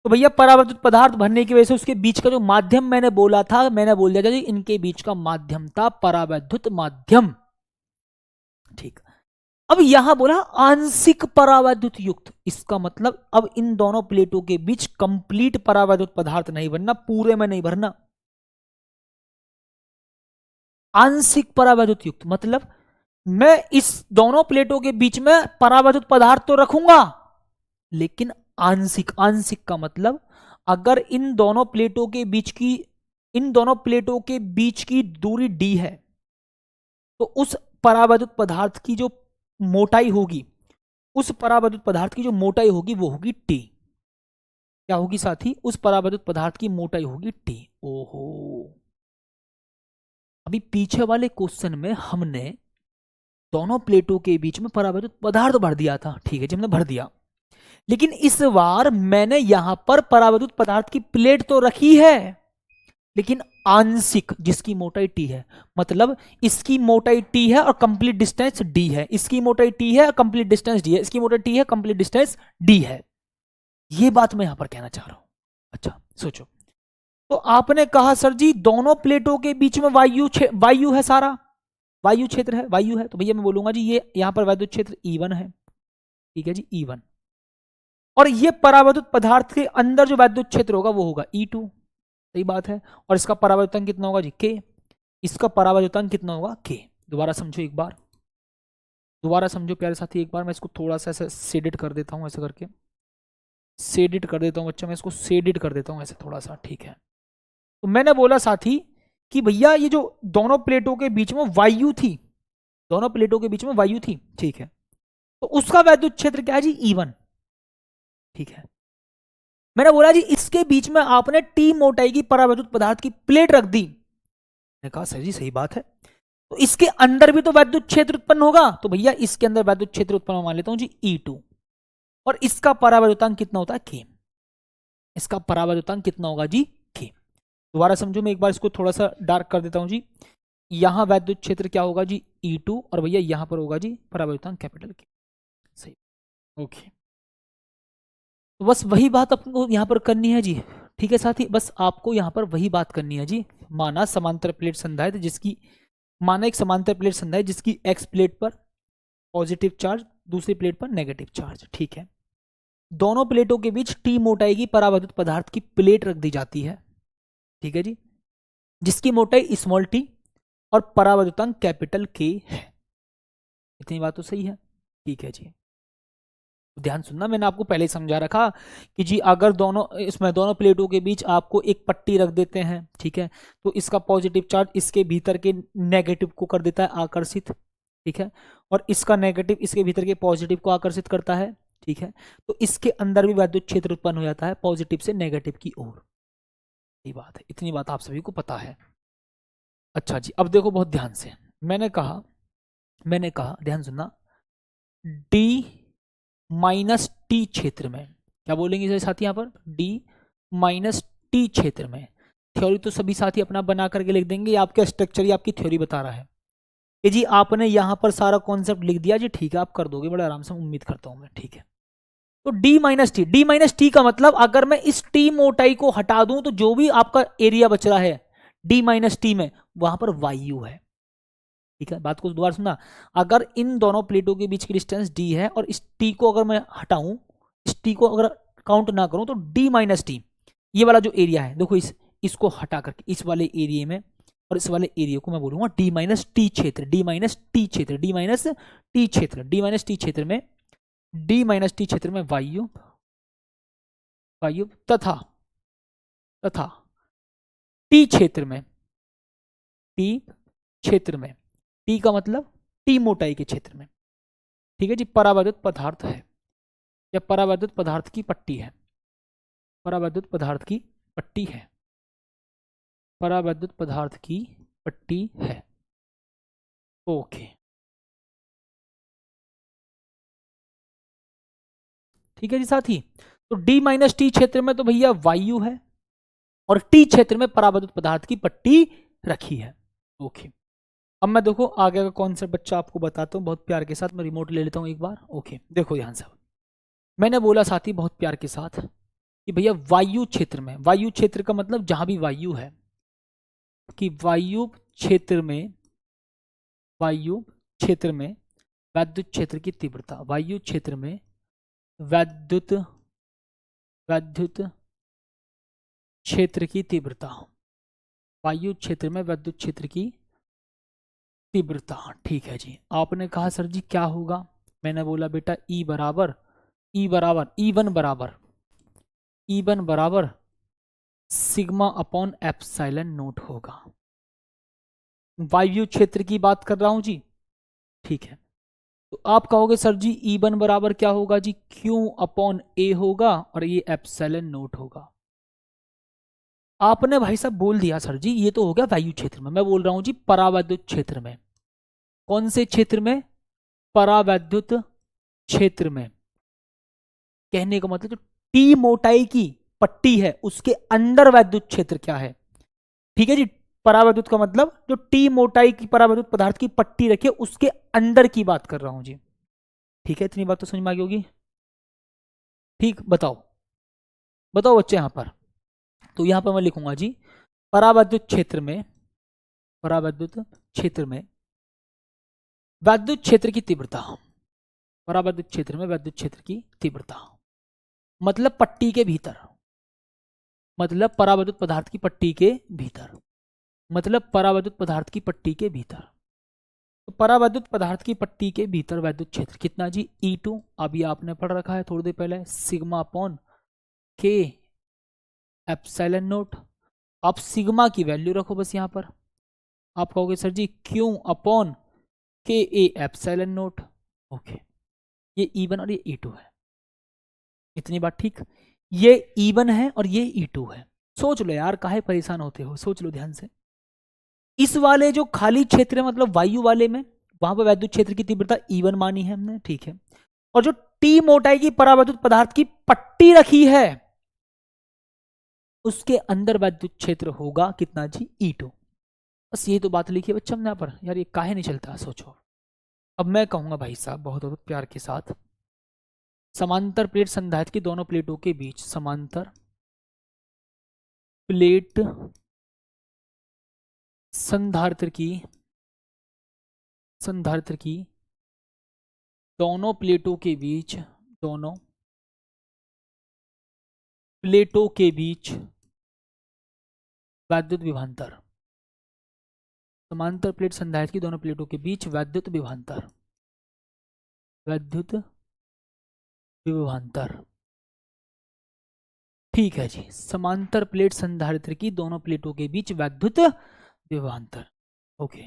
Speaker 1: तो भैया परावर्तित पदार्थ भरने की वजह से उसके बीच का जो माध्यम मैंने बोला था, मैंने बोल दिया था जी इनके बीच का माध्यम था परावैद्युत माध्यम। ठीक, अब यहां बोला आंशिक परावैद्युत युक्त, इसका मतलब अब इन दोनों प्लेटों के बीच कंप्लीट परावैद्युत पदार्थ नहीं भरना, पूरे में नहीं भरना। आंशिक परावैद्युत युक्त मतलब मैं इस दोनों प्लेटों के बीच में परावैद्युत पदार्थ तो रखूंगा, लेकिन आंशिक। आंशिक का मतलब अगर इन दोनों प्लेटों के बीच की दूरी d है, तो उस परावैद्युत पदार्थ की जो मोटाई होगी, वो होगी t। क्या होगी साथी? उस परावैद्युत पदार्थ की मोटाई होगी t। ओहो, अभी पीछे वाले क्वेश्चन में हमने दोनों प्लेटों के बीच में परावैद्युत पदार्थ भर दिया था। ठीक है जी, हमने भर दिया, लेकिन इस बार मैंने यहां पर परावैद्युत पदार्थ की प्लेट तो रखी है, लेकिन आंशिक, जिसकी मोटाई t है। मतलब इसकी मोटाई t है और कंप्लीट डिस्टेंस d है, इसकी मोटाई t है और कंप्लीट डिस्टेंस d है, इसकी मोटाई t है, कंप्लीट डिस्टेंस d है। ये बात मैं यहां पर कहना चाह रहा हूं। अच्छा सोचो, तो आपने कहा सर जी दोनों प्लेटों के बीच में वायु है, सारा वायु क्षेत्र है, वायु है, तो भैया मैं बोलूंगा जी ये यहां पर वैद्युत क्षेत्र E1 है। ठीक है जी, E1। और ये परावैद्युत पदार्थ के अंदर जो वैद्युत क्षेत्र होगा वो होगा E2। सही बात है, और इसका परावैद्युतांक कितना होगा जी? K। इसका परावैद्युतांक कितना होगा? K। दोबारा समझो एक बार, दोबारा समझो प्यारे साथी एक बार। मैं इसको थोड़ा सा ऐसे शेडेड कर देता हूं, ऐसे करके शेडेड कर देता हूं बच्चा, मैं इसको शेडेड कर देता हूं ऐसे थोड़ा सा। ठीक है, तो मैंने बोला साथी कि भैया ये जो दोनों प्लेटों के बीच में वायु थी, ठीक है, तो उसका वैद्युत क्षेत्र क्या है जी? E1। ठीक है, मैंने बोला जी इसके बीच में आपने टी मोटाई की परावैद्युत पदार्थ की प्लेट रख दी। मैंने कहा सर जी सही बात है, तो इसके अंदर भी तो वैद्युत क्षेत्र उत्पन्न होगा, तो भैया इसके अंदर वैद्युत क्षेत्र उत्पन्न मान लेता हूं जी E2। और इसका परावैद्युतांक कितना होता है? K। इसका परावैद्युतांक कितना होगा जी? K। दोबारा समझो, मैं एक बार इसको थोड़ा सा डार्क कर देता हूं जी। यहां वैद्युत क्षेत्र क्या होगा जी? E2, और भैया यहां पर होगा जी परावैद्युतांक कैपिटल K। सही, ओके। तो बस वही बात आपको यहां पर करनी है जी। ठीक है साथी, बस आपको यहां पर वही बात करनी है जी। माना समांतर प्लेट संधारित्र जिसकी, माना एक समांतर प्लेट संधारित्र जिसकी एक्स प्लेट पर पॉजिटिव चार्ज, दूसरी प्लेट पर नेगेटिव चार्ज। ठीक है, दोनों प्लेटों के बीच टी मोटाई की परावैद्युत पदार्थ की प्लेट रख दी जाती है। ठीक है जी, जिसकी मोटाई स्मॉल टी और परावैद्युतांक कैपिटल K है। इतनी बात तो सही है। ठीक है जी, ध्यान सुनना, मैंने आपको पहले ही समझा रखा कि जी अगर दोनों प्लेटों के बीच आपको एक पट्टी रख देते हैं, ठीक है, तो इसका पॉजिटिव चार्ज इसके भीतर के नेगेटिव को कर देता है आकर्षित। ठीक है, और इसका नेगेटिव इसके भीतर के पॉजिटिव को आकर्षित करता है। ठीक है, तो इसके अंदर भी वैद्युत क्षेत्र उत्पन्न हो जाता है पॉजिटिव से नेगेटिव की ओर। ये बात है, इतनी बात आप सभी को पता है। अच्छा जी, अब देखो बहुत ध्यान से, मैंने कहा ध्यान सुनना, डी माइनस टी क्षेत्र में, क्या बोलेंगे साथी यहाँ पर? डी माइनस टी क्षेत्र में। थ्योरी तो सभी साथी अपना बना करके लिख देंगे, आपका स्ट्रक्चर ही आपकी थ्योरी बता रहा है कि जी आपने यहाँ पर सारा कॉन्सेप्ट लिख दिया जी। ठीक है, आप कर दोगे बड़े आराम से, उम्मीद करता हूँ मैं। ठीक है, तो डी माइनस टी का मतलब अगर मैं इस टी मोटाई को हटा दूं तो जो भी आपका एरिया बच रहा है डी माइनस टी में वहां पर वायु है। ठीक है, बात को दोबारा सुनना, अगर इन दोनों प्लेटों के बीच की डिस्टेंस डी है और इस टी को अगर मैं हटाऊं, इस टी को अगर काउंट ना करूं तो डी माइनस टी ये वाला जो एरिया है देखो, इसको हटा करके इस वाले एरिया में और इस वाले एरिया को मैं बोलूंगा डी माइनस टी क्षेत्र, डी माइनस टी क्षेत्र, डी माइनस टी क्षेत्र, डी माइनस टी क्षेत्र में, डी माइनस टी क्षेत्र में वायु वायु तथा तथा टी क्षेत्र में, टी क्षेत्र में, टी का मतलब टी मोटाई के क्षेत्र में, ठीक है जी, परावैद्युत पदार्थ है या परावैद्युत पदार्थ की पट्टी है, परावैद्युत पदार्थ की पट्टी है, परावैद्युत पदार्थ की पट्टी है। ओके, ठीक है जी साथी। तो डी माइनस टी क्षेत्र में तो भैया वायु है और टी क्षेत्र में परावैद्युत पदार्थ की पट्टी रखी है। ओके, अब मैं देखो आगे का कॉन्सेप्ट बच्चा आपको बताता हूँ बहुत प्यार के साथ। मैं रिमोट ले लेता हूँ एक बार। ओके, देखो ध्यान से, मैंने बोला साथी बहुत प्यार के साथ कि भैया वायु क्षेत्र में, वायु क्षेत्र का मतलब जहां भी वायु है, कि वायु क्षेत्र में, वायु क्षेत्र में वैद्युत क्षेत्र की तीव्रता, वायु क्षेत्र में वैद्युत वैद्युत क्षेत्र की तीव्रता, वायु क्षेत्र में वैद्युत क्षेत्र की तीव्रता। ठीक है जी, आपने कहा सर जी क्या होगा, मैंने बोला बेटा ई बराबर ई वन बराबर सिग्मा अपॉन एप्सिलॉन नोट होगा। वायु क्षेत्र की बात कर रहा हूं जी, ठीक है। तो आप कहोगे सर जी ई वन बराबर क्या होगा जी, क्यू अपॉन ए होगा और ये एप्सिलॉन नोट होगा। आपने भाई साहब बोल दिया सर जी ये तो हो गया वायु क्षेत्र में, मैं बोल रहा हूं जी परावैद्युत क्षेत्र में। कौन से क्षेत्र में? परावैद्युत क्षेत्र में। कहने का मतलब जो टी मोटाई की पट्टी है उसके अंदर वैद्युत क्षेत्र क्या है, ठीक है जी। परावैद्युत का मतलब जो टी मोटाई की परावैद्युत पदार्थ की पट्टी रखी है उसके अंदर की बात कर रहा हूं जी, ठीक है। इतनी बात तो समझ में आ गई होगी, ठीक। बताओ बताओ बच्चे यहां पर, तो यहां पर मैं लिखूंगा जी परावैद्युत क्षेत्र में, परावैद्युत क्षेत्र में वैद्युत क्षेत्र की तीव्रता, परावैद्युत क्षेत्र में वैद्युत क्षेत्र की तीव्रता मतलब पट्टी के भीतर, मतलब परावैद्युत पदार्थ की पट्टी के भीतर, मतलब परावैद्युत पदार्थ की पट्टी के भीतर। तो परावैद्युत पदार्थ की पट्टी के भीतर वैद्युत क्षेत्र कितना जी, E2 अभी आपने पढ़ रखा है थोड़ी देर पहले, sigma upon K epsilon note. आप सिग्मा की वैल्यू रखो बस यहां पर, आप कहोगे sir G Q upon K A epsilon note. Okay, ये E1 और ये E2 है, इतनी बात ठीक। ये E1 है और ये E2 है। सोच लो यार, काहे परेशान होते हो, सोच लो ध्यान से। इस वाले जो खाली क्षेत्र है मतलब वायु वाले में, वहां पर वैद्युत क्षेत्र की तीव्रता E1 मानी है हमने, ठीक है। और जो टी मोटाई की परावैद्युत पदार्थ की पट्टी रखी है उसके अंदर वैद्युत क्षेत्र होगा कितना जी, E2। बस यही तो बात लिखी है बच्चा हमने यहाँ पर। यार ये काहे नहीं चलता, सोचो। अब मैं कहूंगा भाई साहब बहुत बहुत प्यार के साथ, समांतर प्लेट संधारित्र की दोनों प्लेटों के बीच, समांतर प्लेट संधारित्र की दोनों प्लेटों के बीच, दोनों प्लेटों के बीच वैद्युत विभवांतर, समांतर प्लेट संधारित्र की दोनों प्लेटों के बीच वैद्युत विभवांतर, वैद्युत विभवांतर, ठीक है जी। समांतर प्लेट संधारित्र की दोनों प्लेटों के बीच वैद्युत विभवांतर। ओके,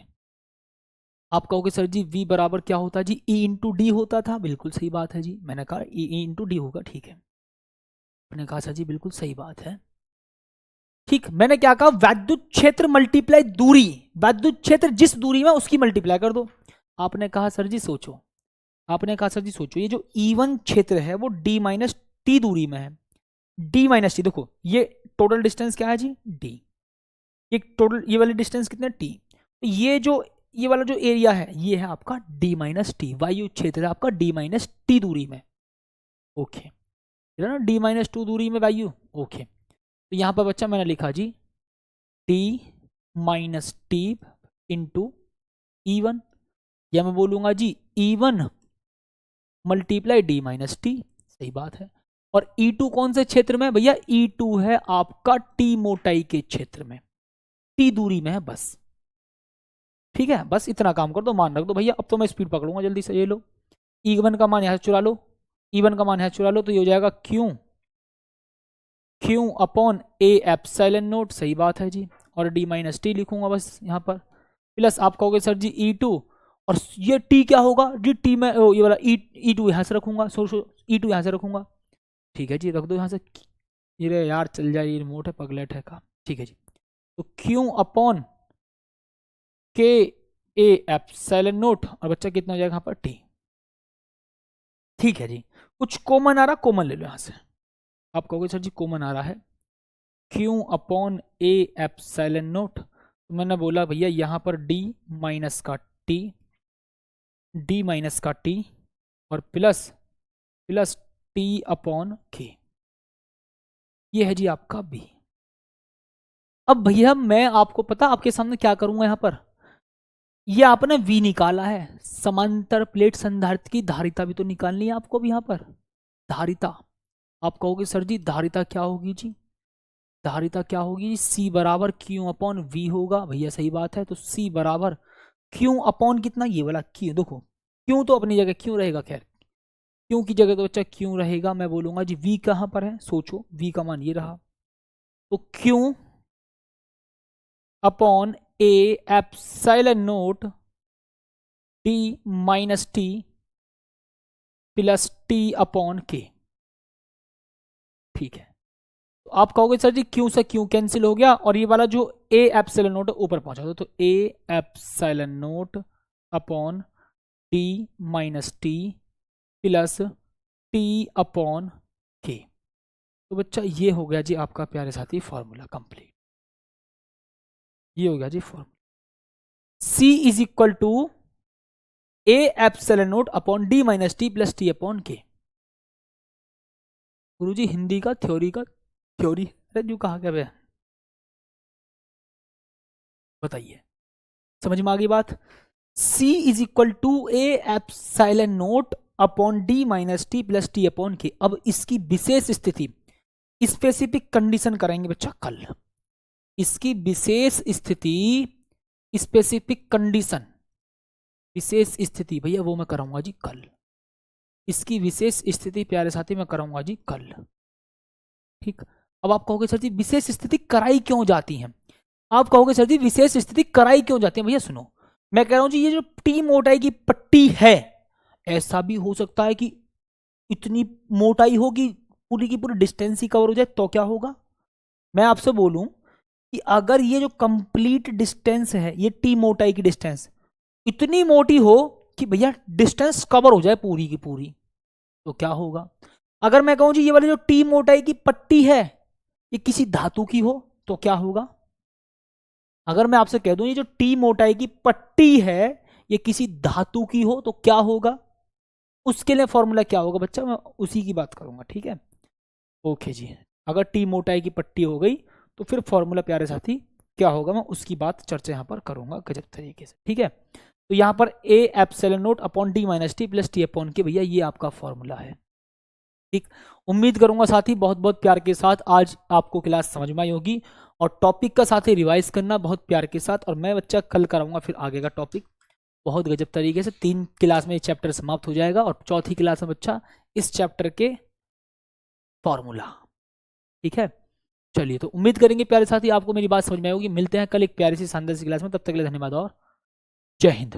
Speaker 1: आप कहोगे सर जी V बराबर क्या होता है जी, E इंटू डी होता था। बिल्कुल सही बात है जी, मैंने कहा E इंटू डी होगा, ठीक है। मैंने कहा सर जी बिल्कुल सही बात है, ठीक। मैंने क्या कहा, वैद्युत क्षेत्र मल्टीप्लाई दूरी, वैद्युत क्षेत्र जिस दूरी में उसकी मल्टीप्लाई कर दो। आपने कहा सर जी सोचो, आपने कहा सर जी सोचो, ये जो E1 क्षेत्र है वो D माइनस टी दूरी में है, D माइनस टी। देखो ये टोटल डिस्टेंस क्या है जी, D। ये टोटल, ये वाली डिस्टेंस कितना, T। ये जो ये वाला जो एरिया है ये है आपका D माइनस टी, वायु क्षेत्र है आपका D माइनस टी दूरी में। ओके, ना d-2 दूरी में वैल्यू। ओके, तो यहाँ पर बच्चा मैंने लिखा जी t-t इंटू E1, या मैं बोलूंगा जी E1 मल्टीप्लाई d-t, सही बात है। और E2 कौन से क्षेत्र में भैया? E2 है आपका T मोटाई के क्षेत्र में, T दूरी में है बस। ठीक है, बस इतना काम कर दो, मान रख दो भैया। अब तो मैं स्पीड पकड़ूंगा जल्दी से। ये लो, E1 का मान यहाँ से चुरा लो, E1 का मान यहाँ चुरा लो, तो ये हो जाएगा Q upon A epsilon note, सही बात है जी। और d-t लिखूंगा बस यहाँ पर, प्लस आप कहोगे सर जी E2, और ये T क्या होगा जी? T में ये वाला E2 यहाँ से रखूंगा, E2 यहाँ से रखूंगा। ठीक है जी, रख दो यहाँ से। ये यार चल जाए, ये रिमोट है, पगलेट है का। ठीक है जी, तो Q upon K A epsilon note, और बच्चा कितना हो जाएगा यहाँ पर T। ठीक है जी, कुछ कॉमन आ रहा, कॉमन ले लो यहाँ से। आप कहोगे सर जी कॉमन आ रहा है Q upon A epsilon note, तो मैंने बोला भैया यहाँ पर D माइनस का T और प्लस T अपॉन K, ये है जी आपका B। अब भैया मैं आपको पता आपके सामने क्या करूंगा यहाँ पर, ये आपने V निकाला है, समांतर प्लेट संधारित्र की धारिता भी तो निकालनी है आपको भी यहाँ पर। धारिता, आप कहोगे सर जी धारिता क्या होगी जी? धारिता क्या होगी? C बराबर Q अपॉन V होगा भैया, सही बात है। तो C बराबर Q अपॉन कितना? ये वाला Q, देखो Q तो अपनी जगह क्यों रहेगा, खैर Q की जगह तो बच्चा क्यों रहेगा। मैं बोलूंगा जी V कहाँ पर है, सोचो, V का मान ये रहा, तो Q upon A epsilon note d-t plus T upon K। ठीक है, तो आप कहोगे सर जी Q से Q कैंसिल हो गया, और ये वाला जो A एप्सिलॉन नोट ऊपर पहुंचा दो, तो A epsilon naught upon d-t plus T upon K। तो बच्चा ये हो गया जी आपका प्यारे साथी फॉर्मूला कंप्लीट। ये हो गया जी formula, C is equal to A epsilon naught upon d-t plus T upon K। गुरुजी हिंदी का थ्योरी अरे जो कहा क्या बताइए, समझ में आ गई बात? C is equal to A epsilon naught upon d-t plus T upon K। अब इसकी विशेष स्थिति, स्पेसिफिक कंडीशन करेंगे बच्चा कल। इसकी विशेष स्थिति, स्पेसिफिक कंडीशन, विशेष स्थिति भैया वो मैं कराऊंगा जी कल। इसकी विशेष स्थिति प्यारे साथी मैं कराऊंगा जी कल। ठीक, अब आप कहोगे सर जी विशेष स्थिति कराई क्यों जाती है? आप कहोगे सर जी विशेष स्थिति कराई क्यों जाती है? भैया सुनो, मैं कह रहा हूं जी ये जो टी मोटाई की पट्टी है, ऐसा भी हो सकता है कि इतनी मोटाई हो कि पूरी की पूरी डिस्टेंस ही कवर हो जाए, तो क्या होगा? मैं आपसे बोलूं कि अगर ये जो कंप्लीट डिस्टेंस है, ये टी मोटाई की डिस्टेंस इतनी मोटी हो कि भैया डिस्टेंस कवर हो जाए पूरी की पूरी, तो क्या होगा? अगर मैं कहूं जी ये वाली जो टी मोटाई की पट्टी है ये किसी धातु की हो, तो क्या होगा? अगर मैं आपसे कह दूं ये जो टी मोटाई की पट्टी है ये किसी धातु की हो, तो क्या होगा? उसके लिए फॉर्मूला क्या होगा बच्चा, मैं उसी की बात करूंगा। ठीक है, ओके जी। अगर टी मोटाई की पट्टी हो गई तो फिर फॉर्मूला प्यारे साथी क्या होगा, मैं उसकी बात चर्चा यहाँ पर करूंगा गजब तरीके से। ठीक है, तो यहाँ पर A epsilon naught upon d-t plus T upon K, भैया ये आपका फॉर्मूला है। ठीक, उम्मीद करूंगा साथी बहुत बहुत प्यार के साथ आज आपको क्लास समझ में आई होगी, और टॉपिक का साथ ही रिवाइज करना बहुत प्यार के साथ। और मैं बच्चा कल कराऊंगा फिर आगे का टॉपिक बहुत गजब तरीके से। 3 क्लास में ये चैप्टर समाप्त हो जाएगा, और चौथी क्लास में बच्चा इस चैप्टर के फॉर्मूला। ठीक है, चलिए, तो उम्मीद करेंगे प्यारे साथी आपको मेरी बात समझ में आई होगी। मिलते हैं कल एक प्यारी सी शानदार सी क्लास में, तब तक के लिए धन्यवाद और जय हिंद।